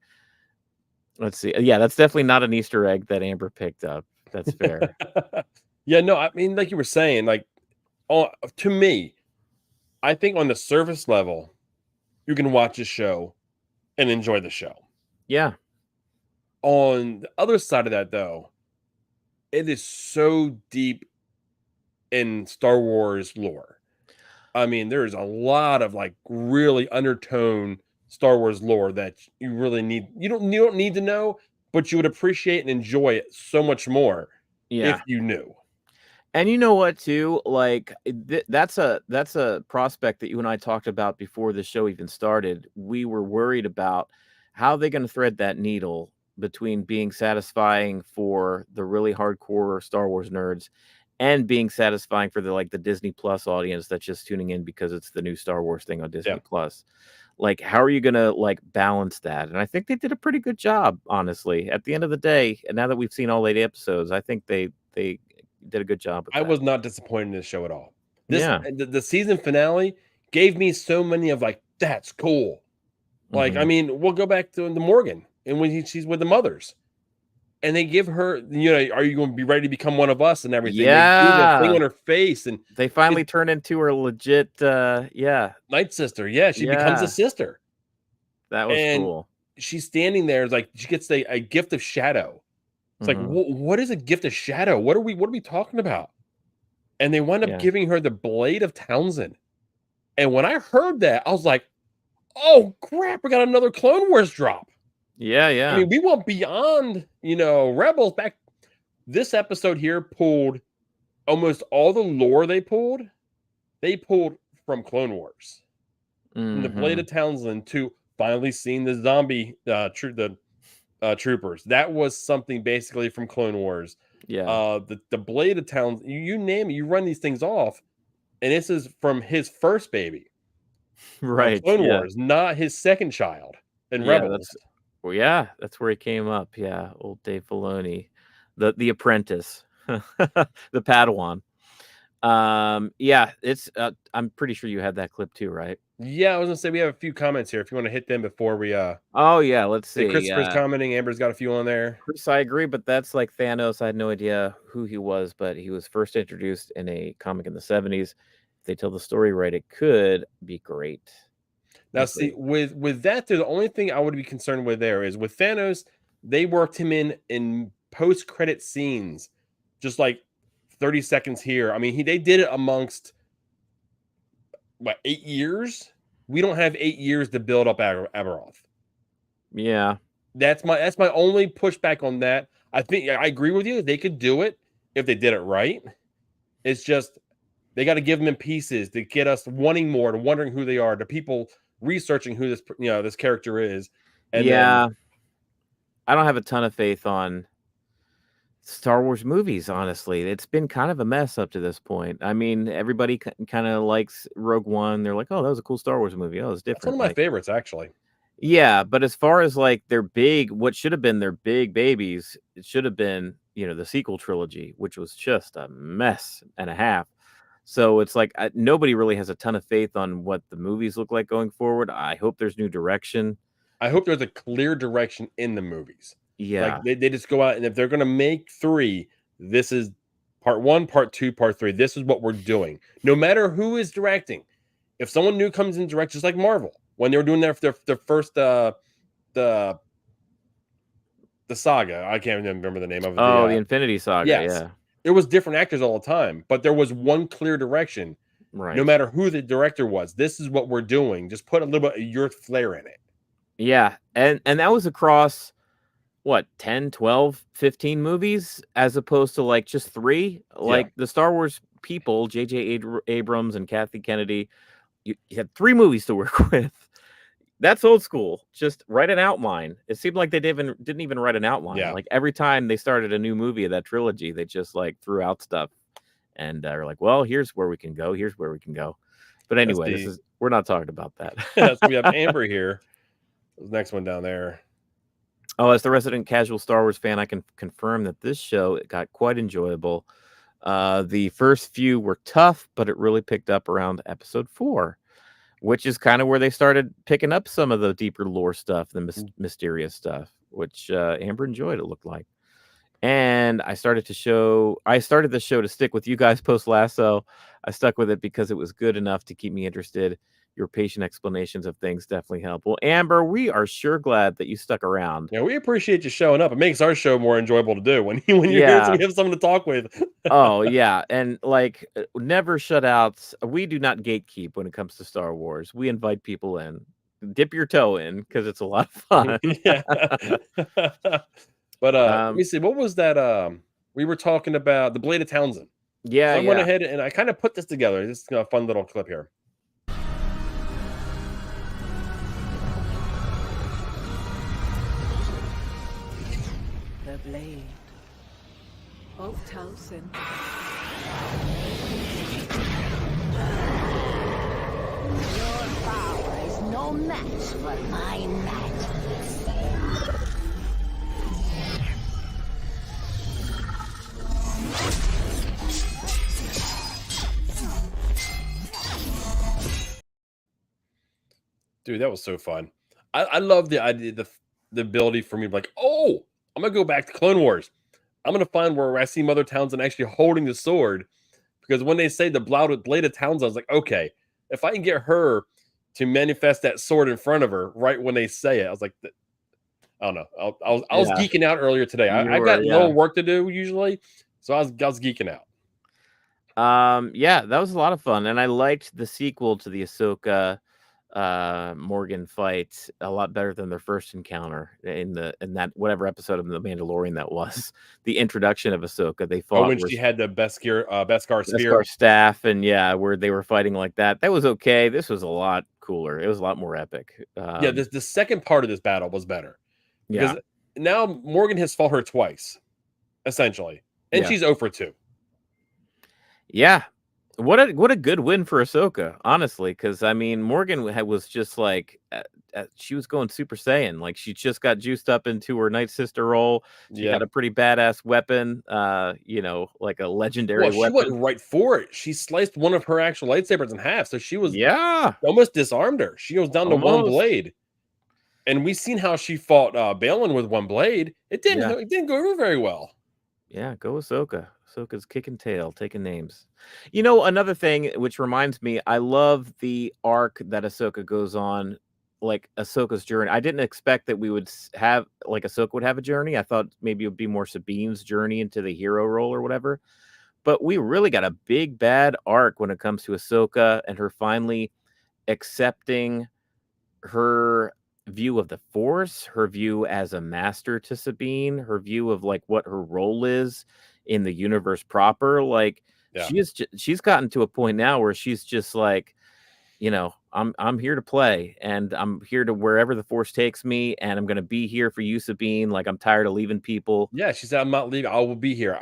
[SPEAKER 2] Let's see. Yeah, that's definitely not an Easter egg that Amber picked up. That's fair.
[SPEAKER 3] Yeah, no, I mean, like you were saying, like, to me, I think on the surface level, you can watch a show and enjoy the show.
[SPEAKER 2] Yeah.
[SPEAKER 3] On the other side of that, though, it is so deep in Star Wars lore. I mean, there's a lot of like really undertone Star Wars lore that you really need. You don't need to know, but you would appreciate and enjoy it so much more
[SPEAKER 2] Yeah.
[SPEAKER 3] if you knew.
[SPEAKER 2] And you know what too? Like that's a prospect that you and I talked about before the show even started. We were worried about how they going to thread that needle between being satisfying for the really hardcore Star Wars nerds and being satisfying for the Disney Plus audience that's just tuning in because it's the new Star Wars thing on Disney
[SPEAKER 3] Yeah.
[SPEAKER 2] Plus. Like, how are you gonna balance that? And I think they did a pretty good job, honestly. At the end of the day, and now that we've seen all 8 episodes, I think they did a good job with
[SPEAKER 3] I
[SPEAKER 2] that.
[SPEAKER 3] was not disappointed in this show at all.
[SPEAKER 2] Yeah.
[SPEAKER 3] The season finale gave me so many of like, that's cool. Like, I
[SPEAKER 2] Mhm.
[SPEAKER 3] mean, we'll go back to the Morgan and when she's with the mothers. And they give her, are you going to be ready to become one of us and everything? They do the thing
[SPEAKER 2] Yeah.
[SPEAKER 3] on her face and
[SPEAKER 2] They finally turn into her legit, yeah.
[SPEAKER 3] Night Sister. Yeah, she becomes a
[SPEAKER 2] Yeah.
[SPEAKER 3] sister.
[SPEAKER 2] That was
[SPEAKER 3] And
[SPEAKER 2] cool.
[SPEAKER 3] she's standing there, it's like she gets a gift of shadow. It's like,
[SPEAKER 2] Mhm.
[SPEAKER 3] what is a gift of shadow? What are we talking about? And they wind up
[SPEAKER 2] Yeah.
[SPEAKER 3] giving her the Blade of Townsend. And when I heard that, I was like, oh crap, we got another Clone Wars drop.
[SPEAKER 2] Yeah,
[SPEAKER 3] I
[SPEAKER 2] yeah.
[SPEAKER 3] mean, we went beyond, Rebels back. This episode here pulled almost all the lore they pulled from Clone Wars. From the Blade
[SPEAKER 2] Mhm.
[SPEAKER 3] of Townsend to finally seeing the zombie troopers. That was something basically from Clone Wars.
[SPEAKER 2] Yeah.
[SPEAKER 3] The Blade of Townsend, you name it, you run these things off, and this is from his first baby of
[SPEAKER 2] Right,
[SPEAKER 3] Clone
[SPEAKER 2] yeah.
[SPEAKER 3] Wars, not his second child in
[SPEAKER 2] Yeah,
[SPEAKER 3] Rebels.
[SPEAKER 2] that's where he came up, yeah, old Dave Filoni, the apprentice, the Padawan. Yeah, it's, I'm pretty sure you had that clip too, right?
[SPEAKER 3] Yeah, I was gonna say we have a few comments here. If you want to hit them before we
[SPEAKER 2] Oh, yeah, let's
[SPEAKER 3] see,
[SPEAKER 2] see,
[SPEAKER 3] Christopher's commenting, Amber's got a few on there.
[SPEAKER 2] Chris, I agree, but that's like Thanos. I had no idea who he was, but he was first introduced in a comic in the 70s. If they tell the story right, it could be great.
[SPEAKER 3] Now, see, with that, the only thing I would be concerned with there is with Thanos, they worked him in post credit scenes, just like 30 seconds here. I mean, they did it amongst what 8 years. We don't have 8 years to build up Aberoth.
[SPEAKER 2] Yeah.
[SPEAKER 3] That's my only pushback on that. I think I agree with you. They could do it if they did it right. It's just they got to give them in pieces to get us wanting more, to wondering who they are, to people researching who this character is. And
[SPEAKER 2] yeah. I don't have a ton of faith on Star Wars movies, honestly. It's been kind of a mess up to this point. I mean, everybody kind of likes Rogue One. They're like, "Oh, that was a cool Star Wars movie. Oh, it's
[SPEAKER 3] that's one
[SPEAKER 2] different."
[SPEAKER 3] of my favorites, actually.
[SPEAKER 2] Yeah, but as far as like what should have been their big babies, it should have been, the sequel trilogy, which was just a mess and a half. So it's like nobody really has a ton of faith on what the movies look like going forward. I hope there's new direction.
[SPEAKER 3] I hope there's a clear direction in the movies.
[SPEAKER 2] Yeah.
[SPEAKER 3] Like they just go out, and if they're going to make 3, this is part 1, part 2, part 3. This is what we're doing. No matter who is directing. If someone new comes in direct, just like Marvel, when they were doing their first the saga, I can't even remember the name of it.
[SPEAKER 2] Oh, the Infinity Saga.
[SPEAKER 3] yes.
[SPEAKER 2] Yeah.
[SPEAKER 3] There was different actors all the time, but there was one clear direction.
[SPEAKER 2] Right.
[SPEAKER 3] No matter who the director was, this is what we're doing. Just put a little bit of your flair in it.
[SPEAKER 2] Yeah. And that was across what, 10, 12, 15 movies, as opposed to like just 3. Like the Star Wars people, J.J. Abrams and Kathy Kennedy, you had 3 movies to work with. That's old school. Just write an outline. It seemed like they didn't even write an outline.
[SPEAKER 3] Yeah.
[SPEAKER 2] Like every time they started a new movie of that trilogy, they just like threw out stuff and are like, well, here's where we can go. Here's where we can go. But anyway, we're not talking about that.
[SPEAKER 3] So we have Amber here. The next one down there.
[SPEAKER 2] Oh, as the resident casual Star Wars fan, I can confirm that this show got quite enjoyable. The first few were tough, but it really picked up around episode 4. Which is kind of where they started picking up some of the deeper lore stuff, the mysterious stuff, which Amber enjoyed, it looked like. And I started the show to stick with you guys post Lasso. I stuck with it because it was good enough to keep me interested. Your patient explanations of things definitely help. Well, Amber, we are sure glad that you stuck around.
[SPEAKER 3] Yeah, we appreciate you showing up. It makes our show more enjoyable to do when you're here, so we have someone to talk with.
[SPEAKER 2] Oh yeah, and like never shut outs. We do not gatekeep when it comes to Star Wars. We invite people in. Dip your toe in because it's a lot of fun.
[SPEAKER 3] Yeah. But let me see. What was that? We were talking about the Blade of Townsend.
[SPEAKER 2] Yeah,
[SPEAKER 3] so I went ahead and I kind of put this together. This is a fun little clip here.
[SPEAKER 4] The blade of Townsend.
[SPEAKER 6] Your power is no match for my magic.
[SPEAKER 3] Dude, that was so fun. I love the idea, the ability for me to be like, oh, I'm gonna go back to Clone Wars. I'm gonna find where I see Mother Townsend actually holding the sword, because when they say the Blade of Townsend, I was like, okay, if I can get her to manifest that sword in front of her right when they say it, I was like, I don't know. I was geeking out earlier today. I got a little work to do usually, so I was geeking out.
[SPEAKER 2] Yeah, that was a lot of fun, and I liked the sequel to the Ahsoka Morgan fight a lot better than their first encounter in that whatever episode of The Mandalorian that was. The introduction of Ahsoka, they fought
[SPEAKER 3] when she had the Beskar spear,
[SPEAKER 2] Beskar staff, and where they were fighting like that. That was okay. This was a lot cooler. It was a lot more epic.
[SPEAKER 3] The second part of this battle was better because now Morgan has fought her twice, essentially, and she's 0 for 2.
[SPEAKER 2] Yeah. What a good win for Ahsoka, honestly, because I mean Morgan was just like she was going Super Saiyan, like she just got juiced up into her Night Sister role. She had a pretty badass weapon, like a legendary weapon.
[SPEAKER 3] She went right for it. She sliced one of her actual lightsabers in half, so she was almost disarmed her. She goes down to one blade, and we seen how she fought Balin with one blade. It didn't go over very well.
[SPEAKER 2] Yeah, go Ahsoka. Ahsoka's kicking tail, taking names. Another thing which reminds me, I love the arc that Ahsoka goes on, like Ahsoka's journey. I didn't expect that we would have, like, Ahsoka would have a journey. I thought maybe it would be more Sabine's journey into the hero role or whatever. But we really got a big bad arc when it comes to Ahsoka and her finally accepting her view of the Force, her view as a master to Sabine, her view of like what her role is in the universe proper. Like she's gotten to a point now where she's just like, I'm here to play, and I'm here to wherever the Force takes me, and I'm going to be here for you, Sabine. Like, I'm tired of leaving people.
[SPEAKER 3] Yeah, she said, I'm not leaving. I will be here.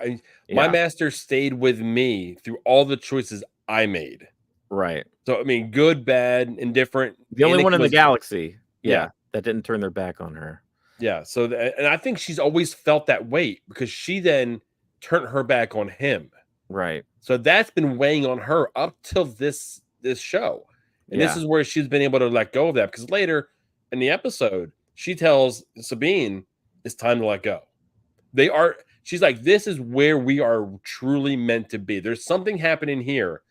[SPEAKER 3] My master stayed with me through all the choices I made.
[SPEAKER 2] Right.
[SPEAKER 3] So, I mean, good, bad, indifferent.
[SPEAKER 2] The only one in the galaxy. Yeah. That didn't turn their back on her.
[SPEAKER 3] Yeah. So, and I think she's always felt that weight because she then turned her back on him.
[SPEAKER 2] Right.
[SPEAKER 3] So that's been weighing on her up till this show. And this is where she's been able to let go of that, because later in the episode, she tells Sabine it's time to let go. She's like, this is where we are truly meant to be. There's something happening here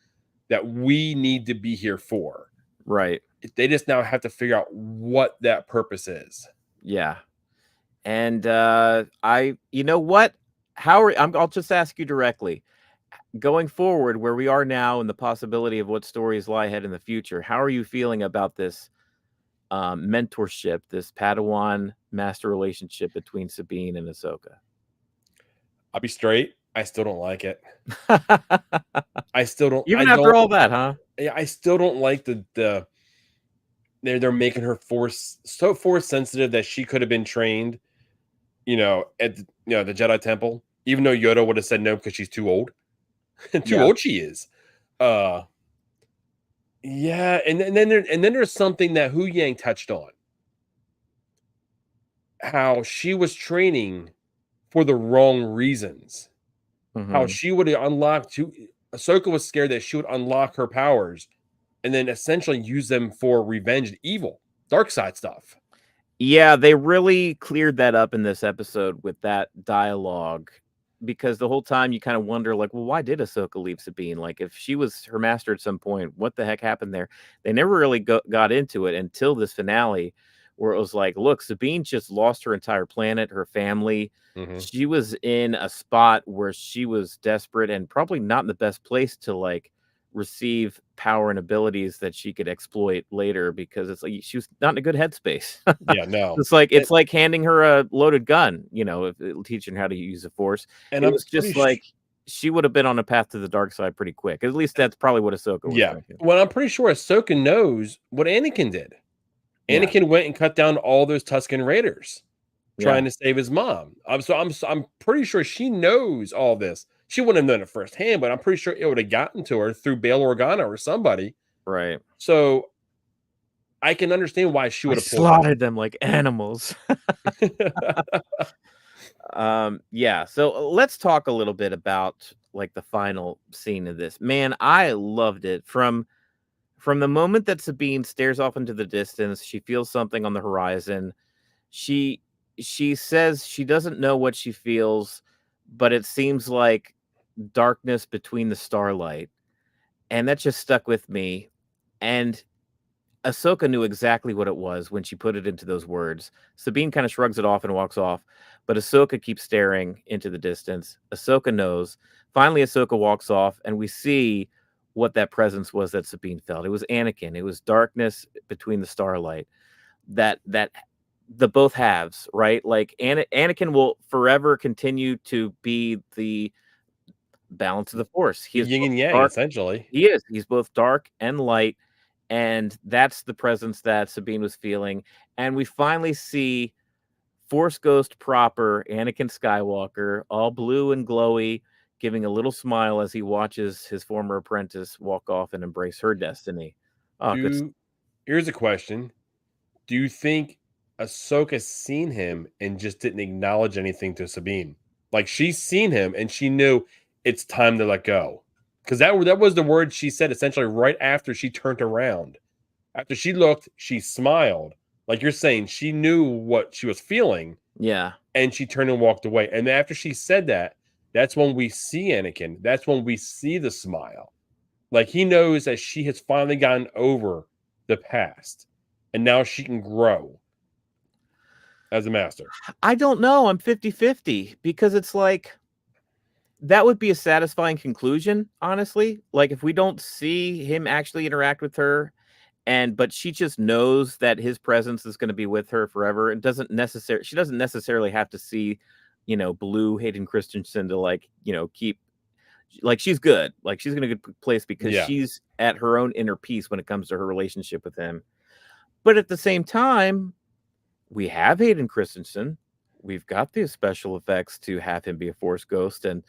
[SPEAKER 3] that we need to be here for.
[SPEAKER 2] Right.
[SPEAKER 3] They just now have to figure out what that purpose is.
[SPEAKER 2] Yeah. And you know what? I'll just ask you directly. Going forward, where we are now and the possibility of what stories lie ahead in the future, how are you feeling about this mentorship, this Padawan master relationship between Sabine and Ahsoka?
[SPEAKER 3] I'll be straight. I still don't like it. I still don't.
[SPEAKER 2] Even
[SPEAKER 3] I
[SPEAKER 2] after
[SPEAKER 3] don't,
[SPEAKER 2] all that, huh?
[SPEAKER 3] Yeah, I still don't like the they're making her so force sensitive that she could have been trained, at the Jedi Temple, even though Yoda would have said no because she's too old. Old she is. Yeah, and then there's something that Hu Yang touched on. How she was training for the wrong reasons. How she would have Ahsoka was scared that she would unlock her powers and then essentially use them for revenge, evil, dark side stuff.
[SPEAKER 2] Yeah, they really cleared that up in this episode with that dialogue, because the whole time you kind of wonder, like, well, why did Ahsoka leave Sabine? Like, if she was her master at some point, what the heck happened there? They never really got into it until this finale, where it was like, look, Sabine just lost her entire planet, her family. She was in a spot where she was desperate and probably not in the best place to like receive power and abilities that she could exploit later, because it's like she was not in a good headspace.
[SPEAKER 3] Yeah, no.
[SPEAKER 2] It's like handing her a loaded gun, teaching her how to use the Force. And it was just like she would have been on a path to the dark side pretty quick. At least that's probably what Ahsoka was thinking.
[SPEAKER 3] Well, I'm pretty sure Ahsoka knows what Anakin did. Anakin went and cut down all those Tusken Raiders trying to save his mom. I'm pretty sure she knows all this. She wouldn't have known it firsthand, but I'm pretty sure it would have gotten to her through Bail Organa or somebody.
[SPEAKER 2] Right.
[SPEAKER 3] So I can understand why she would have
[SPEAKER 2] slaughtered them like animals. Yeah. So let's talk a little bit about like the final scene of this. Man, I loved it. From the moment that Sabine stares off into the distance, she feels something on the horizon. She says she doesn't know what she feels, but it seems like darkness between the starlight. And that just stuck with me. And Ahsoka knew exactly what it was when she put it into those words. Sabine kind of shrugs it off and walks off, but Ahsoka keeps staring into the distance. Ahsoka knows. Finally, Ahsoka walks off, and we see what that presence was that Sabine felt. It was Anakin. It was darkness between the starlight. That the both halves, right? Like Anakin will forever continue to be the balance of the Force. He is
[SPEAKER 3] yin and yang, essentially.
[SPEAKER 2] He is. He's both dark and light, and that's the presence that Sabine was feeling. And we finally see Force Ghost proper Anakin Skywalker, all blue and glowy, giving a little smile as he watches his former apprentice walk off and embrace her destiny.
[SPEAKER 3] Here's a question. Do you think Ahsoka's seen him and just didn't acknowledge anything to Sabine? Like, she's seen him and she knew it's time to let go. Because that was the word she said essentially right after she turned around. After she looked, she smiled. Like you're saying, she knew what she was feeling.
[SPEAKER 2] Yeah.
[SPEAKER 3] And she turned and walked away. And after she said that, that's when we see Anakin. That's when we see the smile. Like, he knows that she has finally gotten over the past. And now she can grow as a master.
[SPEAKER 2] I don't know. I'm 50-50, because it's like, that would be a satisfying conclusion, honestly. Like, if we don't see him actually interact with her, but she just knows that his presence is going to be with her forever, and she doesn't necessarily have to see, blue Hayden Christensen to keep, like, she's good. Like, she's in a good place because she's at her own inner peace when it comes to her relationship with him. But at the same time, we have Hayden Christensen. We've got the special effects to have him be a Force ghost and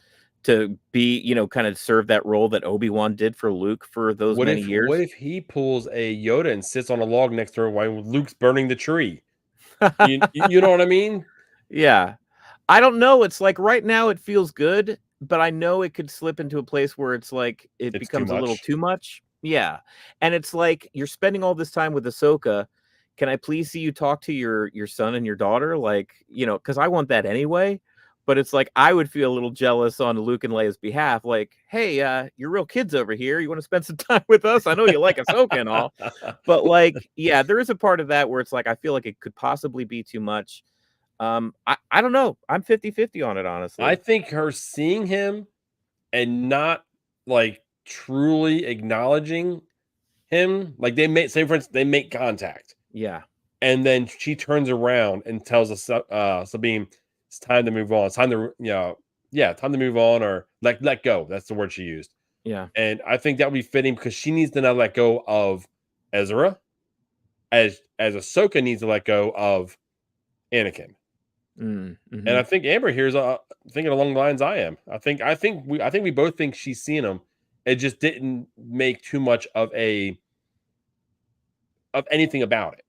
[SPEAKER 2] to be, kind of serve that role that Obi-Wan did for Luke for those many years.
[SPEAKER 3] What if he pulls a Yoda and sits on a log next to her while Luke's burning the tree? You know what I mean?
[SPEAKER 2] Yeah. I don't know. It's like right now it feels good, but I know it could slip into a place where it's like it
[SPEAKER 3] It's too
[SPEAKER 2] becomes a little
[SPEAKER 3] much.
[SPEAKER 2] too much. Yeah. And it's like you're spending all this time with Ahsoka. Can I please see you talk to your son and your daughter? Like, because I want that anyway. But it's like I would feel a little jealous on Luke and Leia's behalf. Like, hey, you're real kids over here. You want to spend some time with us? I know you like Ahsoka and all. But like, yeah, there is a part of that where it's like I feel like it could possibly be too much. I don't know. I'm 50-50 on it, honestly.
[SPEAKER 3] I think her seeing him and not like truly acknowledging him, like they make, say for instance, they make contact,
[SPEAKER 2] Yeah.
[SPEAKER 3] and then she turns around and tells us, Sabine, it's time to move on. It's time to, time to move on, or let go. That's the word she used.
[SPEAKER 2] Yeah.
[SPEAKER 3] And I think that would be fitting because she needs to now let go of Ezra, as Ahsoka needs to let go of Anakin.
[SPEAKER 2] Mm,
[SPEAKER 3] And I think Amber here's thinking along the lines I am. I think we both think she's seen him. It just didn't make too much of anything about it.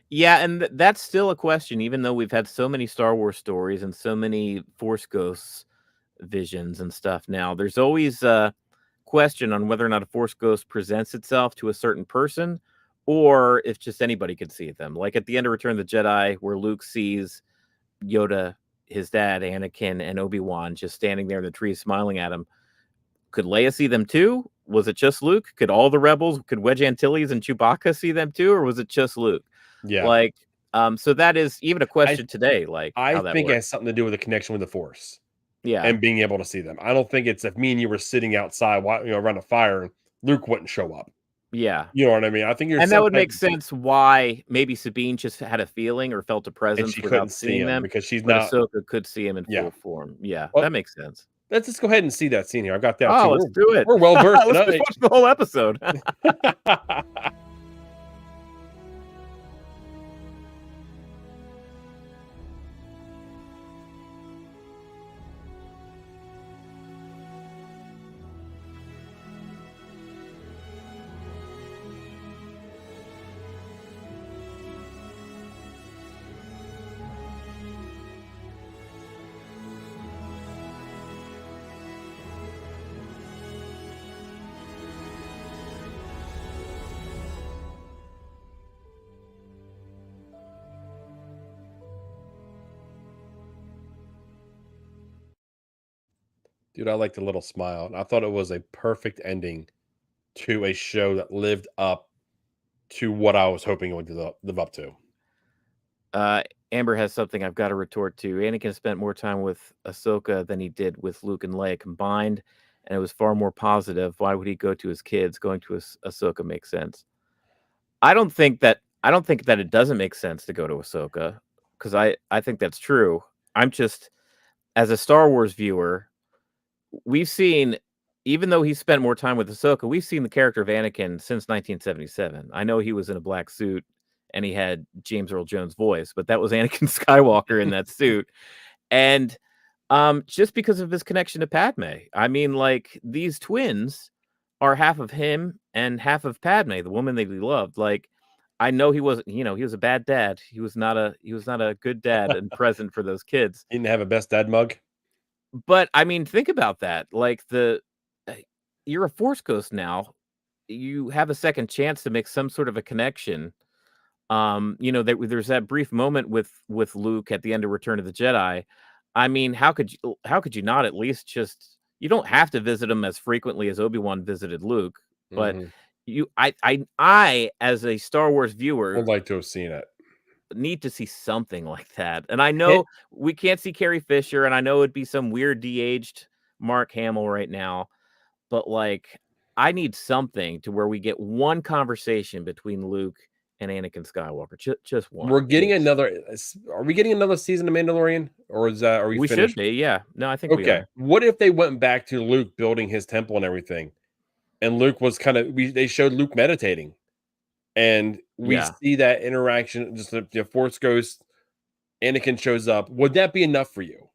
[SPEAKER 2] Yeah, and that's still a question, even though we've had so many Star Wars stories and so many Force Ghosts visions and stuff now. There's always a question on whether or not a Force Ghost presents itself to a certain person or if just anybody could see them. Like at the end of Return of the Jedi, where Luke sees Yoda, his dad, Anakin, and Obi-Wan just standing there in the trees smiling at him. Could Leia see them too? Was it just Luke? Could all the rebels, could Wedge Antilles and Chewbacca see them too, or was it just Luke?
[SPEAKER 3] Yeah.
[SPEAKER 2] Like, so that is even a question today. Like,
[SPEAKER 3] I
[SPEAKER 2] how that
[SPEAKER 3] think it
[SPEAKER 2] works.
[SPEAKER 3] has something to do with the connection with the Force.
[SPEAKER 2] Yeah.
[SPEAKER 3] And being able to see them. I don't think it's if me and you were sitting outside, around a fire, and Luke wouldn't show up.
[SPEAKER 2] Yeah.
[SPEAKER 3] You know what I mean? I think
[SPEAKER 2] and that would make sense why maybe Sabine just had a feeling or felt a presence
[SPEAKER 3] she
[SPEAKER 2] without
[SPEAKER 3] couldn't see
[SPEAKER 2] seeing
[SPEAKER 3] him
[SPEAKER 2] them
[SPEAKER 3] because she's
[SPEAKER 2] but
[SPEAKER 3] not.
[SPEAKER 2] Ahsoka could see him in
[SPEAKER 3] Yeah.
[SPEAKER 2] full form. Yeah,
[SPEAKER 3] Well,
[SPEAKER 2] that makes sense.
[SPEAKER 3] Let's just go ahead and see that scene here. I've got that
[SPEAKER 2] Oh,
[SPEAKER 3] too.
[SPEAKER 2] let's do it.
[SPEAKER 3] We're well versed.
[SPEAKER 2] Let's just watch the whole episode.
[SPEAKER 3] Dude, I like the little smile. I thought it was a perfect ending to a show that lived up to what I was hoping it would live up to.
[SPEAKER 2] Amber has something I've got to retort to. Anakin spent more time with Ahsoka than he did with Luke and Leia combined, and it was far more positive. Why would he go to his kids? Going to Ahsoka makes sense. I don't think that it doesn't make sense to go to Ahsoka, because I think that's true. I'm just, as a Star Wars viewer, we've seen, even though he spent more time with Ahsoka, we've seen the character of Anakin since 1977. I know he was in a black suit and he had James Earl Jones' voice, but that was Anakin Skywalker in that suit. And just because of his connection to Padme. I mean, like, these twins are half of him and half of Padme, the woman that he loved. Like, I know he wasn't, he was a bad dad. He was not a good dad and present for those kids.
[SPEAKER 3] He didn't have a best dad mug.
[SPEAKER 2] But I mean, think about that. Like, you're a Force Ghost now. You have a second chance to make some sort of a connection. There's that brief moment with Luke at the end of Return of the Jedi. I mean, how could you not at least just, you don't have to visit him as frequently as Obi-Wan visited Luke, but I as a Star Wars viewer
[SPEAKER 3] I'd like to have seen it.
[SPEAKER 2] need to see something like that. And I know we can't see Carrie Fisher, and I know it'd be some weird de-aged Mark Hamill right now, but like, I need something to where we get one conversation between Luke and Anakin Skywalker. Just one.
[SPEAKER 3] We're getting another. Are we getting another season of Mandalorian, or are we
[SPEAKER 2] We
[SPEAKER 3] finished?
[SPEAKER 2] should be, yeah. No, I think we
[SPEAKER 3] Okay.
[SPEAKER 2] are.
[SPEAKER 3] What if they went back to Luke building his temple and everything, and Luke was they showed Luke meditating, and we see that interaction. Just the Force Ghost, Anakin shows up. Would that be enough for you,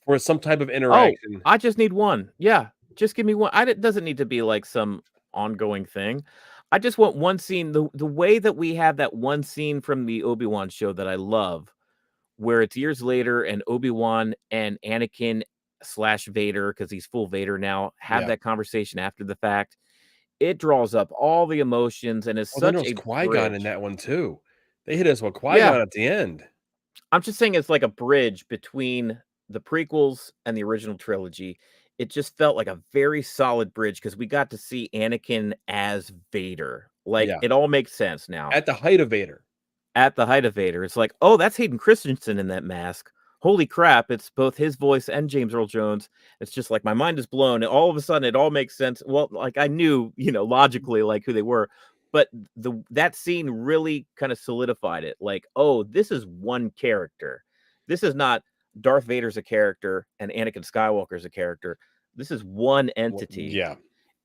[SPEAKER 3] for some type of interaction?
[SPEAKER 2] I just need one. Yeah, just give me one. It doesn't need to be like some ongoing thing. I just want one scene. The way that we have that one scene from the Obi-Wan show that I love, where it's years later and Obi-Wan and Anakin slash Vader, because he's full Vader now, have
[SPEAKER 3] Yeah.
[SPEAKER 2] that conversation after the fact. It draws up all the emotions and is
[SPEAKER 3] Oh, then
[SPEAKER 2] such
[SPEAKER 3] there was
[SPEAKER 2] a
[SPEAKER 3] Qui-Gon in
[SPEAKER 2] bridge.
[SPEAKER 3] that one too. They hit us with Qui-Gon
[SPEAKER 2] Yeah.
[SPEAKER 3] at the end.
[SPEAKER 2] I'm just saying it's like a bridge between the prequels and the original trilogy. It just felt like a very solid bridge because we got to see Anakin as Vader. Like,
[SPEAKER 3] Yeah.
[SPEAKER 2] it all makes sense now.
[SPEAKER 3] At the height of Vader.
[SPEAKER 2] At the height of Vader, it's like, oh, that's Hayden Christensen in that mask. Holy crap, it's both his voice and James Earl Jones. It's just like my mind is blown. And all of a sudden, it all makes sense. Well, like I knew, logically, like who they were, but that scene really kind of solidified it. Like, oh, this is one character. This is not Darth Vader's a character and Anakin Skywalker's a character. This is one entity.
[SPEAKER 3] Yeah.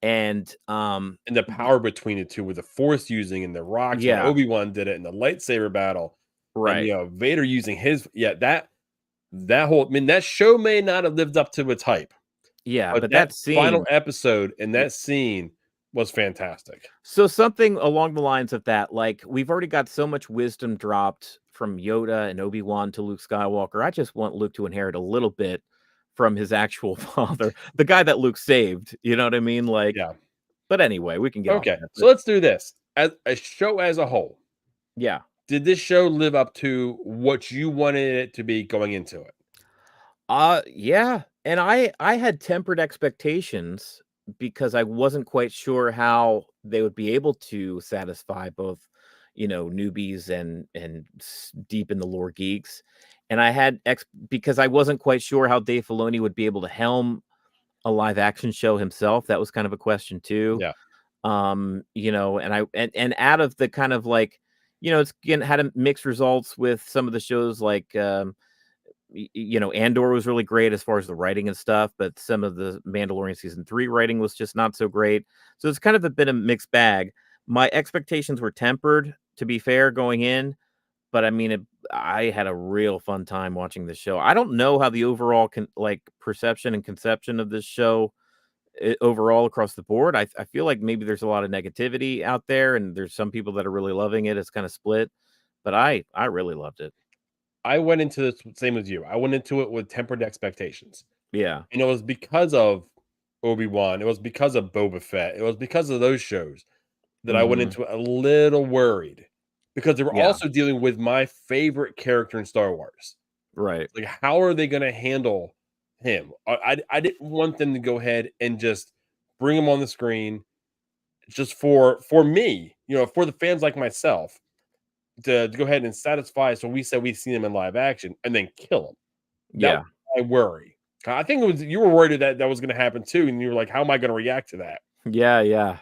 [SPEAKER 2] And
[SPEAKER 3] And the power between the two with the Force using and the rocks.
[SPEAKER 2] Yeah.
[SPEAKER 3] And Obi-Wan did it in the lightsaber battle.
[SPEAKER 2] right.
[SPEAKER 3] And, Vader using his that whole, I mean, that show may not have lived up to its hype.
[SPEAKER 2] Yeah, but
[SPEAKER 3] that
[SPEAKER 2] that scene,
[SPEAKER 3] final episode and that scene was fantastic.
[SPEAKER 2] so something along the lines of that, like we've already got so much wisdom dropped from Yoda and Obi-Wan to Luke Skywalker. I just want Luke to inherit a little bit from his actual father, the guy that Luke saved. You know what I mean? Like,
[SPEAKER 3] Yeah.
[SPEAKER 2] But anyway, we can get off
[SPEAKER 3] Okay.
[SPEAKER 2] that,
[SPEAKER 3] So let's do this. As a show as a whole,
[SPEAKER 2] yeah.
[SPEAKER 3] did this show live up to what you wanted it to be going into it?
[SPEAKER 2] Yeah. And I had tempered expectations because I wasn't quite sure how they would be able to satisfy both, newbies and deep in the lore geeks. And I had because I wasn't quite sure how Dave Filoni would be able to helm a live action show himself. That was kind of a question too.
[SPEAKER 3] Yeah.
[SPEAKER 2] And out of the kind of like, it's had mixed results with some of the shows like Andor was really great as far as the writing and stuff, but some of the Mandalorian season 3 writing was just not so great. So it's kind of been a mixed bag. My expectations were tempered, to be fair, going in, but I mean, I had a real fun time watching this show. I don't know how the overall perception and conception of this show overall across the board. I feel like maybe there's a lot of negativity out there, and there's some people that are really loving it. It's kind of split, but I really loved it.
[SPEAKER 3] I went into this same as you. I went into it with tempered expectations.
[SPEAKER 2] Yeah.
[SPEAKER 3] And it was because of Obi-Wan. It was because of Boba Fett. It was because of those shows that I went
[SPEAKER 2] Mhm.
[SPEAKER 3] into it a little worried because they were
[SPEAKER 2] Yeah.
[SPEAKER 3] also dealing with my favorite character in Star Wars.
[SPEAKER 2] Right.
[SPEAKER 3] Like, how are they going to handle him? I didn't want them to go ahead and just bring him on the screen just for me, for the fans like myself to go ahead and satisfy. So we said we've seen him in live action and then kill him.
[SPEAKER 2] Yeah.
[SPEAKER 3] I worry. I think it was you were worried that was going to happen too, and you were like, "How am I going to react to that?"
[SPEAKER 2] Yeah. Yeah.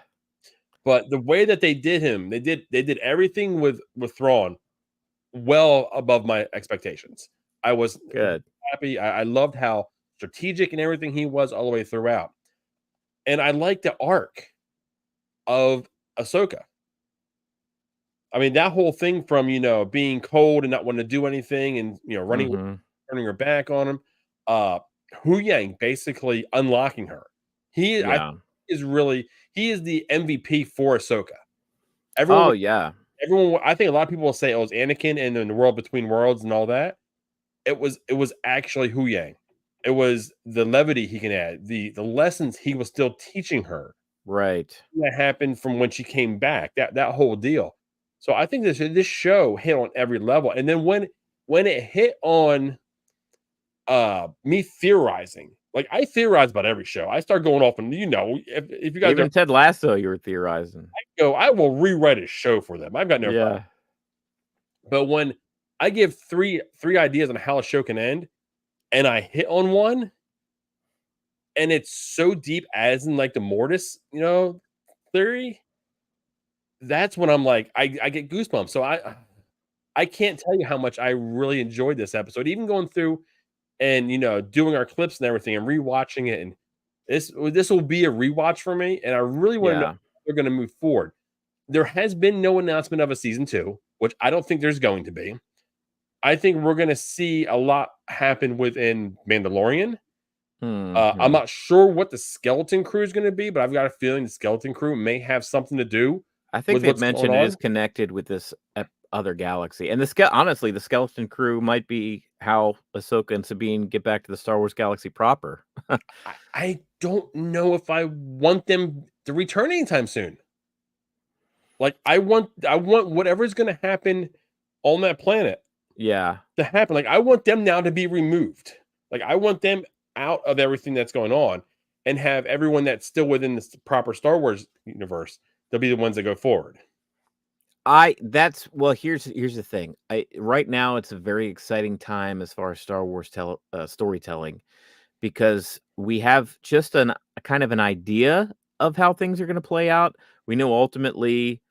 [SPEAKER 3] But the way that they did him, they did everything with Thrawn well above my expectations. I was
[SPEAKER 2] Good.
[SPEAKER 3] happy. I loved how strategic and everything he was all the way throughout, and I liked the arc of Ahsoka. I mean, that whole thing from being cold and not wanting to do anything, and running
[SPEAKER 2] Mhm.
[SPEAKER 3] turning her back on him. Huyang basically unlocking her. I
[SPEAKER 2] Yeah.
[SPEAKER 3] he is the MVP for Ahsoka.
[SPEAKER 2] Oh yeah.
[SPEAKER 3] Everyone, I think a lot of people will say it was Anakin and in the World Between Worlds and all that. It was actually Huyang. It was the levity he can add, the lessons he was still teaching her.
[SPEAKER 2] Right.
[SPEAKER 3] That happened from when she came back. That whole deal. So I think this show hit on every level. And then when it hit on me theorizing, like I theorize about every show. I start going off and if you guys
[SPEAKER 2] Even Ted Lasso, you were theorizing.
[SPEAKER 3] I will rewrite a show for them. I've got no problem.
[SPEAKER 2] Yeah.
[SPEAKER 3] But when I give three ideas on how a show can end, and I hit on one, and it's so deep as in like the Mortis, theory, that's when I'm like, I get goosebumps. So I can't tell you how much I really enjoyed this episode, even going through and doing our clips and everything and rewatching it. And this will be a rewatch for me, and I really want to know
[SPEAKER 2] Yeah.
[SPEAKER 3] how they're going to move forward. There has been no announcement of a season 2, which I don't think there's going to be. I think we're going to see a lot happen within Mandalorian. I'm
[SPEAKER 2] Mhm.
[SPEAKER 3] not sure what the Skeleton Crew is going to be, but I've got a feeling the Skeleton Crew may have something to do
[SPEAKER 2] I think
[SPEAKER 3] with
[SPEAKER 2] they've
[SPEAKER 3] what's going
[SPEAKER 2] mentioned it is
[SPEAKER 3] on.
[SPEAKER 2] connected with this other galaxy. And honestly, the Skeleton Crew might be how Ahsoka and Sabine get back to the Star Wars galaxy proper.
[SPEAKER 3] I don't know if I want them to return anytime soon. Like I want whatever's going to happen on that planet
[SPEAKER 2] Yeah.
[SPEAKER 3] to happen. Like I want them now to be removed. Like I want them out of everything that's going on and have everyone that's still within the proper Star Wars universe. They'll be the ones that go forward.
[SPEAKER 2] Here's the thing. Right now it's a very exciting time as far as Star Wars storytelling, because we have just a kind of an idea of how things are going to play out. We know ultimately,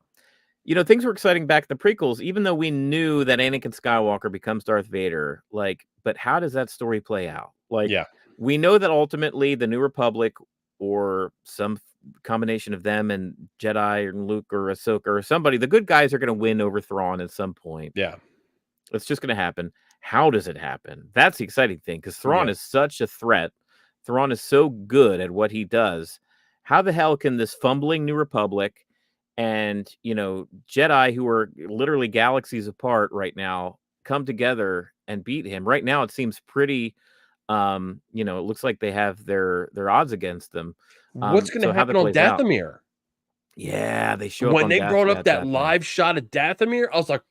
[SPEAKER 2] things were exciting back in the prequels, even though we knew that Anakin Skywalker becomes Darth Vader. Like, but how does that story play out? Like,
[SPEAKER 3] Yeah.
[SPEAKER 2] we know that ultimately the New Republic or some combination of them and Jedi and Luke or Ahsoka or somebody, the good guys are going to win over Thrawn at some point.
[SPEAKER 3] Yeah.
[SPEAKER 2] It's just going to happen. How does it happen? That's the exciting thing, because Thrawn is such a threat. Thrawn is so good at what he does. How the hell can this fumbling New Republic and, Jedi who are literally galaxies apart right now come together and beat him? Right now, it seems pretty, it looks like they have their odds against them.
[SPEAKER 3] What's going to
[SPEAKER 2] so how that
[SPEAKER 3] happen on
[SPEAKER 2] plays out.
[SPEAKER 3] Dathomir?
[SPEAKER 2] Yeah, they show up
[SPEAKER 3] When
[SPEAKER 2] on
[SPEAKER 3] they brought up that
[SPEAKER 2] Dathomir.
[SPEAKER 3] live shot of Dathomir, I was like,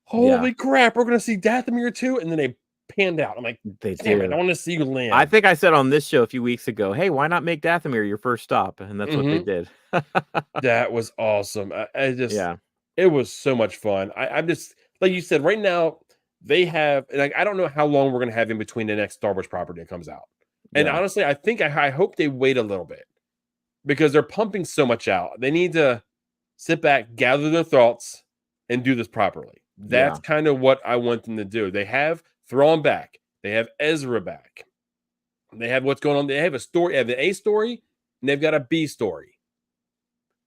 [SPEAKER 3] holy crap, we're going to see Dathomir too. And then they panned out. I'm like,
[SPEAKER 2] They
[SPEAKER 3] damn it,
[SPEAKER 2] do.
[SPEAKER 3] I want to see you land.
[SPEAKER 2] I think I said on this show a few weeks ago, hey, why not make Dathomir your first stop? And that's what they did.
[SPEAKER 3] That was awesome. I just,
[SPEAKER 2] Yeah.
[SPEAKER 3] it was so much fun. I'm just, like you said, right now, they have, like, I don't know how long we're going to have in between the next Star Wars property that comes out. And
[SPEAKER 2] Yeah.
[SPEAKER 3] honestly, I hope they wait a little bit, because they're pumping so much out. They need to sit back, gather their thoughts, and do this properly. That's kind of what I want them to do. They have Thrawn back. They have Ezra back. They have what's going on. They have a story. They have an A story, and they've got a B story.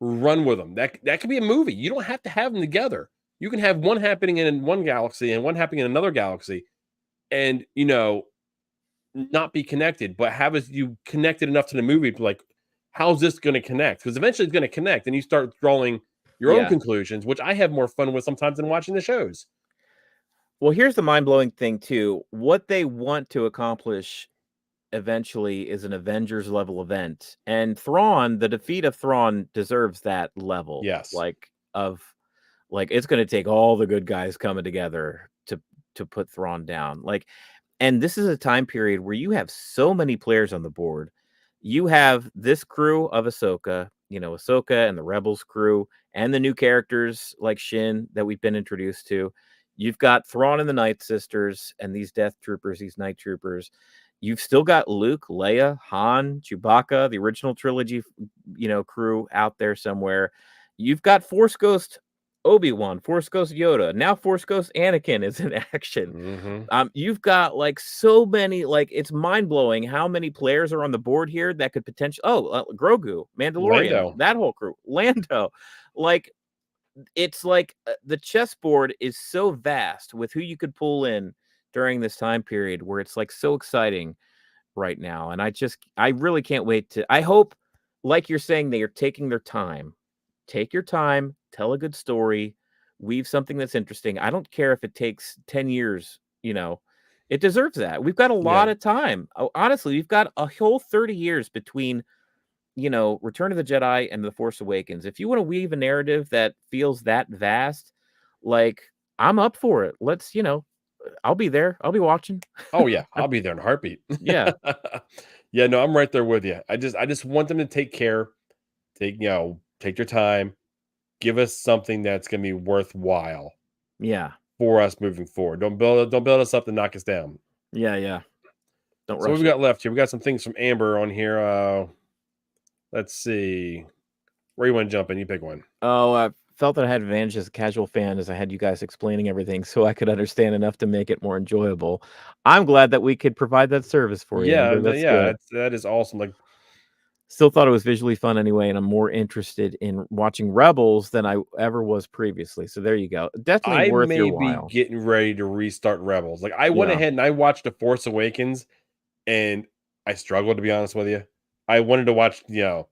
[SPEAKER 3] Run with them. That could be a movie. You don't have to have them together. You can have one happening in one galaxy and one happening in another galaxy, and not be connected, but you connected enough to the movie to like, how's this going to connect? Because eventually it's going to connect, and you start drawing your own conclusions, which I have more fun with sometimes than watching the shows.
[SPEAKER 2] Well, here's the mind-blowing thing too. What they want to accomplish eventually is an Avengers level event, and the defeat of Thrawn deserves that level.
[SPEAKER 3] Yes.
[SPEAKER 2] It's going to take all the good guys coming together to put Thrawn down. And this is a time period where you have so many players on the board. You have this crew of Ahsoka, Ahsoka and the Rebels crew, and the new characters like Shin that we've been introduced to. You've got Thrawn and the Night Sisters and these Death Troopers, these Night Troopers. You've still got Luke, Leia, Han, Chewbacca, the original trilogy, crew out there somewhere. You've got Force Ghost Obi-Wan, Force Ghost Yoda, now Force Ghost Anakin is in action. You've got so many, it's mind-blowing how many players are on the board here that could potentially Grogu, Mandalorian,
[SPEAKER 3] Lando.
[SPEAKER 2] that whole crew, Lando. It's the chessboard is so vast with who you could pull in during this time period, where it's so exciting right now. And I really can't wait I hope, like you're saying, they are taking their time. Take your time, tell a good story, weave something that's interesting. I don't care if it takes 10 years, it deserves that. We've got a lot of time. Honestly, we've got a whole 30 years between, Return of the Jedi and The Force Awakens. If you want to weave a narrative that feels that vast, I'm up for it. Let's, I'll be there. I'll be watching.
[SPEAKER 3] Oh yeah, I'll be there in a heartbeat.
[SPEAKER 2] Yeah.
[SPEAKER 3] Yeah, no, I'm right there with you. I just want them to take care. Take your time. Give us something that's going to be worthwhile.
[SPEAKER 2] Yeah.
[SPEAKER 3] For us moving forward. Don't build us up to knock us down.
[SPEAKER 2] Yeah. Don't rush.
[SPEAKER 3] So what we got left here? We got some things from Amber on here. Let's see. Where you want to jump in? You pick one.
[SPEAKER 2] Oh, I felt that I had advantage as a casual fan, as I had you guys explaining everything so I could understand enough to make it more enjoyable. I'm glad that we could provide that service for you.
[SPEAKER 3] Yeah,
[SPEAKER 2] Amber. That's good.
[SPEAKER 3] that is awesome.
[SPEAKER 2] Still thought it was visually fun anyway, and I'm more interested in watching Rebels than I ever was previously. So there you go. Definitely worth your while.
[SPEAKER 3] I may be getting ready to restart Rebels. I went ahead and I watched The Force Awakens, and I struggled, to be honest with you. I wanted to watch, The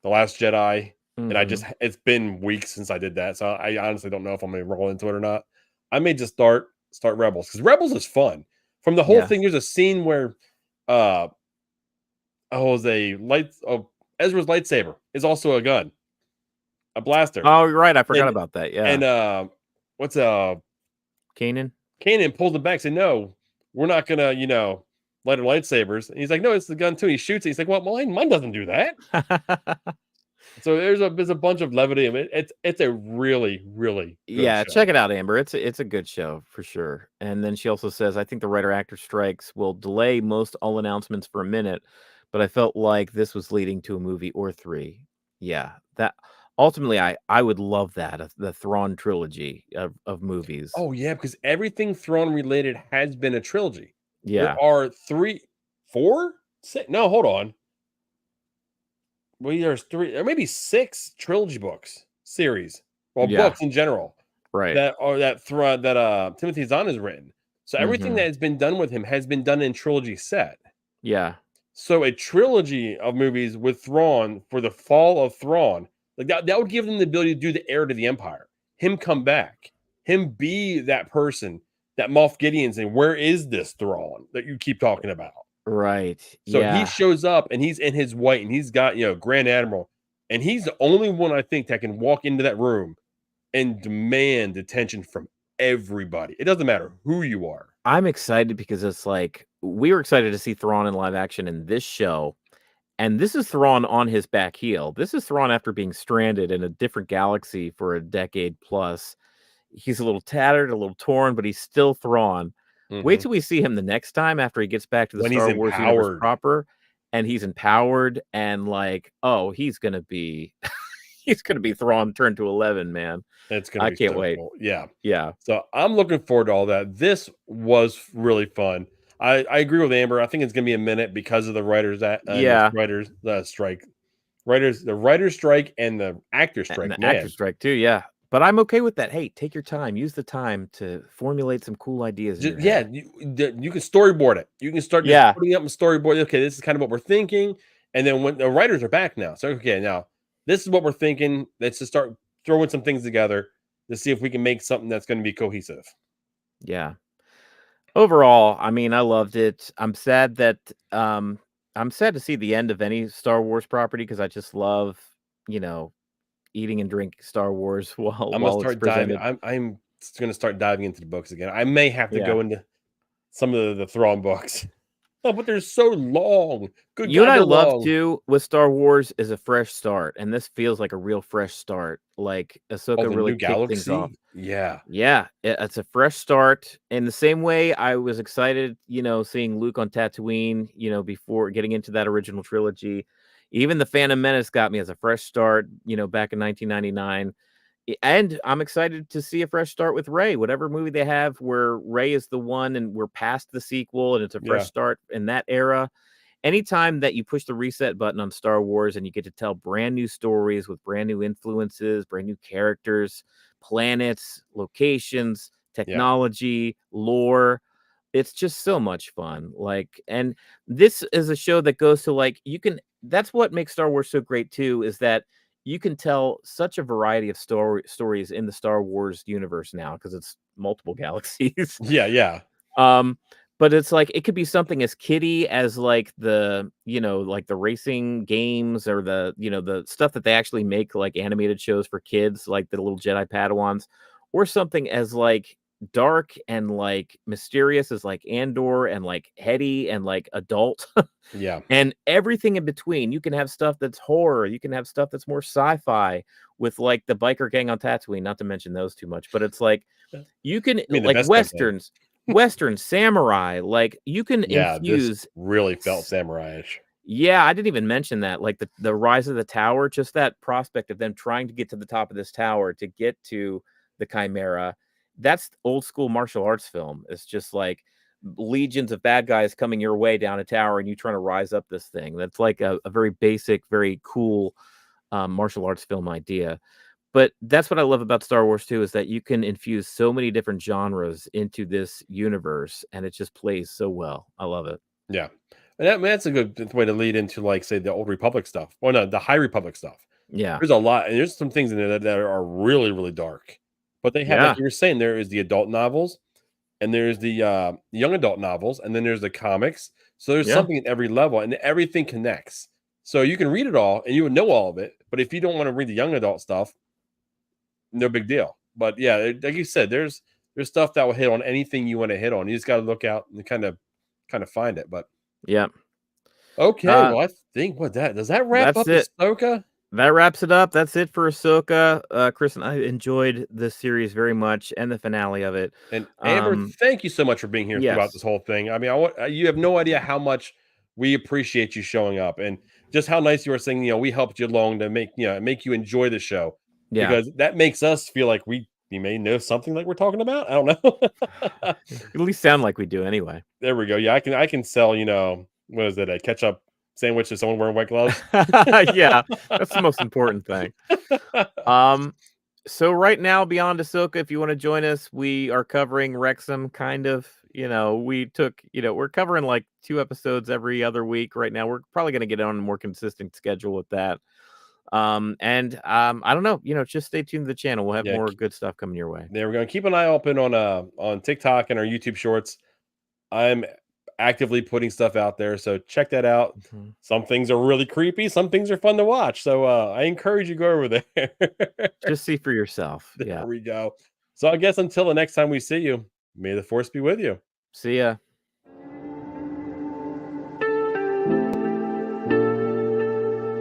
[SPEAKER 3] Last Jedi and I
[SPEAKER 2] Mhm.
[SPEAKER 3] just it's been weeks since I did that, so I honestly don't know if I'm gonna roll into it or not. I may just start Rebels because Rebels is fun. From the whole
[SPEAKER 2] Yeah.
[SPEAKER 3] thing, there's a scene where uh oh, it was Ezra's lightsaber is also a gun, a blaster,
[SPEAKER 2] Oh, you're right. I forgot
[SPEAKER 3] and
[SPEAKER 2] about that. Yeah.
[SPEAKER 3] and what's
[SPEAKER 2] Kanan.
[SPEAKER 3] Kanan pulls him back, and said, "No, we're not gonna, light our lightsabers." And he's like, "No, it's the gun too." And he shoots it. He's like, "Well, mine doesn't do that." So there's a bunch of levity. I mean, it's a really really good
[SPEAKER 2] Yeah,
[SPEAKER 3] show.
[SPEAKER 2] check it out, Amber. It's a good show for sure. And then she also says, I think the writer actor strikes will delay most all announcements for a minute, but I felt like this was leading to a movie or three. Yeah, that ultimately I would love that the Thrawn trilogy of movies.
[SPEAKER 3] Oh yeah, because everything Throne related has been a trilogy. There
[SPEAKER 2] Yeah,
[SPEAKER 3] are three, four, six. No, hold on. Well, there's three, or maybe six trilogy books series, well,
[SPEAKER 2] yeah,
[SPEAKER 3] books in general
[SPEAKER 2] right.
[SPEAKER 3] that Timothy Zahn has written. So everything
[SPEAKER 2] Hmm.
[SPEAKER 3] that has been done with him has been done in trilogy set.
[SPEAKER 2] Yeah,
[SPEAKER 3] So a trilogy of movies with Thrawn for the fall of Thrawn, like that would give them the ability to do the heir to the Empire. Him come back, him be that person that Moff Gideon's saying, "Where is this Thrawn that you keep talking about?"
[SPEAKER 2] right.
[SPEAKER 3] So he
[SPEAKER 2] Yeah,
[SPEAKER 3] shows up and he's in his white and he's got, Grand Admiral, and he's the only one I think that can walk into that room and demand attention from everybody. It doesn't matter who you are.
[SPEAKER 2] I'm excited because it's like we were excited to see Thrawn in live action in this show. And this is Thrawn on his back heel. This is Thrawn after being stranded in a different galaxy for a decade plus. He's a little tattered, a little torn, but he's still Thrawn. Wait
[SPEAKER 3] Mhm.
[SPEAKER 2] till we see him the next time after he gets back to the
[SPEAKER 3] When he's
[SPEAKER 2] Star Wars universe
[SPEAKER 3] empowered.
[SPEAKER 2] proper and he's empowered and like, oh, he's gonna be he's gonna be Thrawn turned to 11, man.
[SPEAKER 3] It's gonna
[SPEAKER 2] I
[SPEAKER 3] be
[SPEAKER 2] can't
[SPEAKER 3] so
[SPEAKER 2] wait.
[SPEAKER 3] cool. Yeah.
[SPEAKER 2] Yeah.
[SPEAKER 3] So I'm looking forward to all that. This was really fun. I agree with Amber. I think it's gonna be a minute because of the writers that and the
[SPEAKER 2] Yeah.
[SPEAKER 3] writers strike. The writer's strike and the actor
[SPEAKER 2] And
[SPEAKER 3] strike.
[SPEAKER 2] the actor
[SPEAKER 3] Man,
[SPEAKER 2] strike too, yeah. But I'm okay with that. Hey, take your time. Use the time to formulate some cool ideas in your
[SPEAKER 3] yeah,
[SPEAKER 2] head.
[SPEAKER 3] you can storyboard it. You can start just
[SPEAKER 2] Yeah.
[SPEAKER 3] putting up a storyboard. Okay, this is kind of what we're thinking. And then when the writers are back now, so okay, now this is what we're thinking. Let's just start throwing some things together to see if we can make something that's going to be cohesive.
[SPEAKER 2] Yeah. Overall, I mean, I loved it. I'm sad to see the end of any Star Wars property because I just love, you know, eating and drinking Star Wars
[SPEAKER 3] I'm gonna
[SPEAKER 2] while it's
[SPEAKER 3] start diving.
[SPEAKER 2] presented.
[SPEAKER 3] I'm gonna start diving into the books again. I may have to
[SPEAKER 2] Yeah.
[SPEAKER 3] go into some of the Thrawn books. Oh, but they're so long. Good
[SPEAKER 2] You and
[SPEAKER 3] God,
[SPEAKER 2] I
[SPEAKER 3] they're
[SPEAKER 2] love
[SPEAKER 3] long.
[SPEAKER 2] too with Star Wars is a fresh start, and this feels like a real fresh start. Like
[SPEAKER 3] Oh,
[SPEAKER 2] Ahsoka
[SPEAKER 3] the
[SPEAKER 2] really
[SPEAKER 3] new
[SPEAKER 2] kicked things off.
[SPEAKER 3] galaxy. Yeah,
[SPEAKER 2] Yeah, it's a fresh start. In the same way I was excited, seeing Luke on Tatooine, before getting into that original trilogy. Even the Phantom Menace got me as a fresh start, back in 1999. And I'm excited to see a fresh start with Ray. Whatever movie they have where Ray is the one and we're past the sequel and it's a fresh
[SPEAKER 3] yeah,
[SPEAKER 2] start in that era. Anytime that you push the reset button on Star Wars and you get to tell brand new stories with brand new influences, brand new characters, planets, locations,
[SPEAKER 3] yeah,
[SPEAKER 2] technology, lore, it's just so much fun. Like, and this is a show that goes to like, that's what makes Star Wars so great too, is that you can tell such a variety of stories in the Star Wars universe now because it's multiple galaxies.
[SPEAKER 3] yeah, yeah,
[SPEAKER 2] Um, but it's like it could be something as kiddie as like like the racing games or the stuff that they actually make like animated shows for kids, like the little Jedi Padawans, or something as like dark and like mysterious as like Andor and like heady and like adult
[SPEAKER 3] yeah.
[SPEAKER 2] and everything in between. You can have stuff that's horror, you can have stuff that's more sci-fi with like the biker gang on Tatooine, not to mention those too much, but it's like
[SPEAKER 3] I
[SPEAKER 2] you can
[SPEAKER 3] mean, the
[SPEAKER 2] like
[SPEAKER 3] best of them.
[SPEAKER 2] Western, samurai, like you can
[SPEAKER 3] Yeah, this
[SPEAKER 2] infuse
[SPEAKER 3] really felt
[SPEAKER 2] s-
[SPEAKER 3] samurai-ish.
[SPEAKER 2] yeah, I didn't even mention that. Like the rise of the tower, just that prospect of them trying to get to the top of this tower to get to the Chimera. That's old school martial arts film. It's just like legions of bad guys coming your way down a tower and you trying to rise up this thing. That's like a very basic, very cool martial arts film idea. But that's what I love about Star Wars too, is that you can infuse so many different genres into this universe and it just plays so well. I love it.
[SPEAKER 3] Yeah, and that's a good way to lead into, like, say, the Old Republic stuff. Or no, the High Republic stuff.
[SPEAKER 2] Yeah.
[SPEAKER 3] There's a lot, and there's some things in there that are really, really dark. But they have,
[SPEAKER 2] Yeah.
[SPEAKER 3] like you were saying, there is the adult novels, and there's the young adult novels, and then there's the comics. So there's
[SPEAKER 2] Yeah.
[SPEAKER 3] something at every level, and everything connects. So you can read it all, and you would know all of it. But if you don't want to read the young adult stuff, no big deal. But yeah, like you said, there's stuff that will hit on anything you want to hit on. You just got to look out and kind of find it. But
[SPEAKER 2] Yeah.
[SPEAKER 3] okay,
[SPEAKER 2] Uh,
[SPEAKER 3] well, I think what that does that wrap
[SPEAKER 2] that's
[SPEAKER 3] up
[SPEAKER 2] it.
[SPEAKER 3] Ahsoka?
[SPEAKER 2] That wraps it up. That's it for Ahsoka. Chris and I enjoyed this series very much and the finale of it.
[SPEAKER 3] And Amber,
[SPEAKER 2] Um,
[SPEAKER 3] thank you so much for being here throughout this
[SPEAKER 2] yes.
[SPEAKER 3] whole thing. I mean, you have no idea how much we appreciate you showing up, and just how nice you were saying, we helped you along to make you enjoy the show,
[SPEAKER 2] Yeah.
[SPEAKER 3] because that makes us feel like we may know something like we're talking about. I don't know.
[SPEAKER 2] At least sound like we do anyway.
[SPEAKER 3] There we go. Yeah, I can sell, what is it, a ketchup sandwich to someone wearing white gloves?
[SPEAKER 2] Yeah, that's the most important thing. So right now, Beyond Ahsoka, if you want to join us, we are covering Wrexham, kind of. We're covering like 2 episodes every other week right now. We're probably going to get on a more consistent schedule with that. I don't know, just stay tuned to the channel. We'll have
[SPEAKER 3] Yeah,
[SPEAKER 2] more good stuff coming your way.
[SPEAKER 3] there we go. Keep an eye open on TikTok and our YouTube shorts. I'm actively putting stuff out there, so check that out.
[SPEAKER 2] Mhm.
[SPEAKER 3] Some things are really creepy, some things are fun to watch. So I encourage you to go over there.
[SPEAKER 2] Just see for yourself.
[SPEAKER 3] There
[SPEAKER 2] Yeah.
[SPEAKER 3] we go. So I guess until the next time we see you, may the force be with you.
[SPEAKER 2] See ya.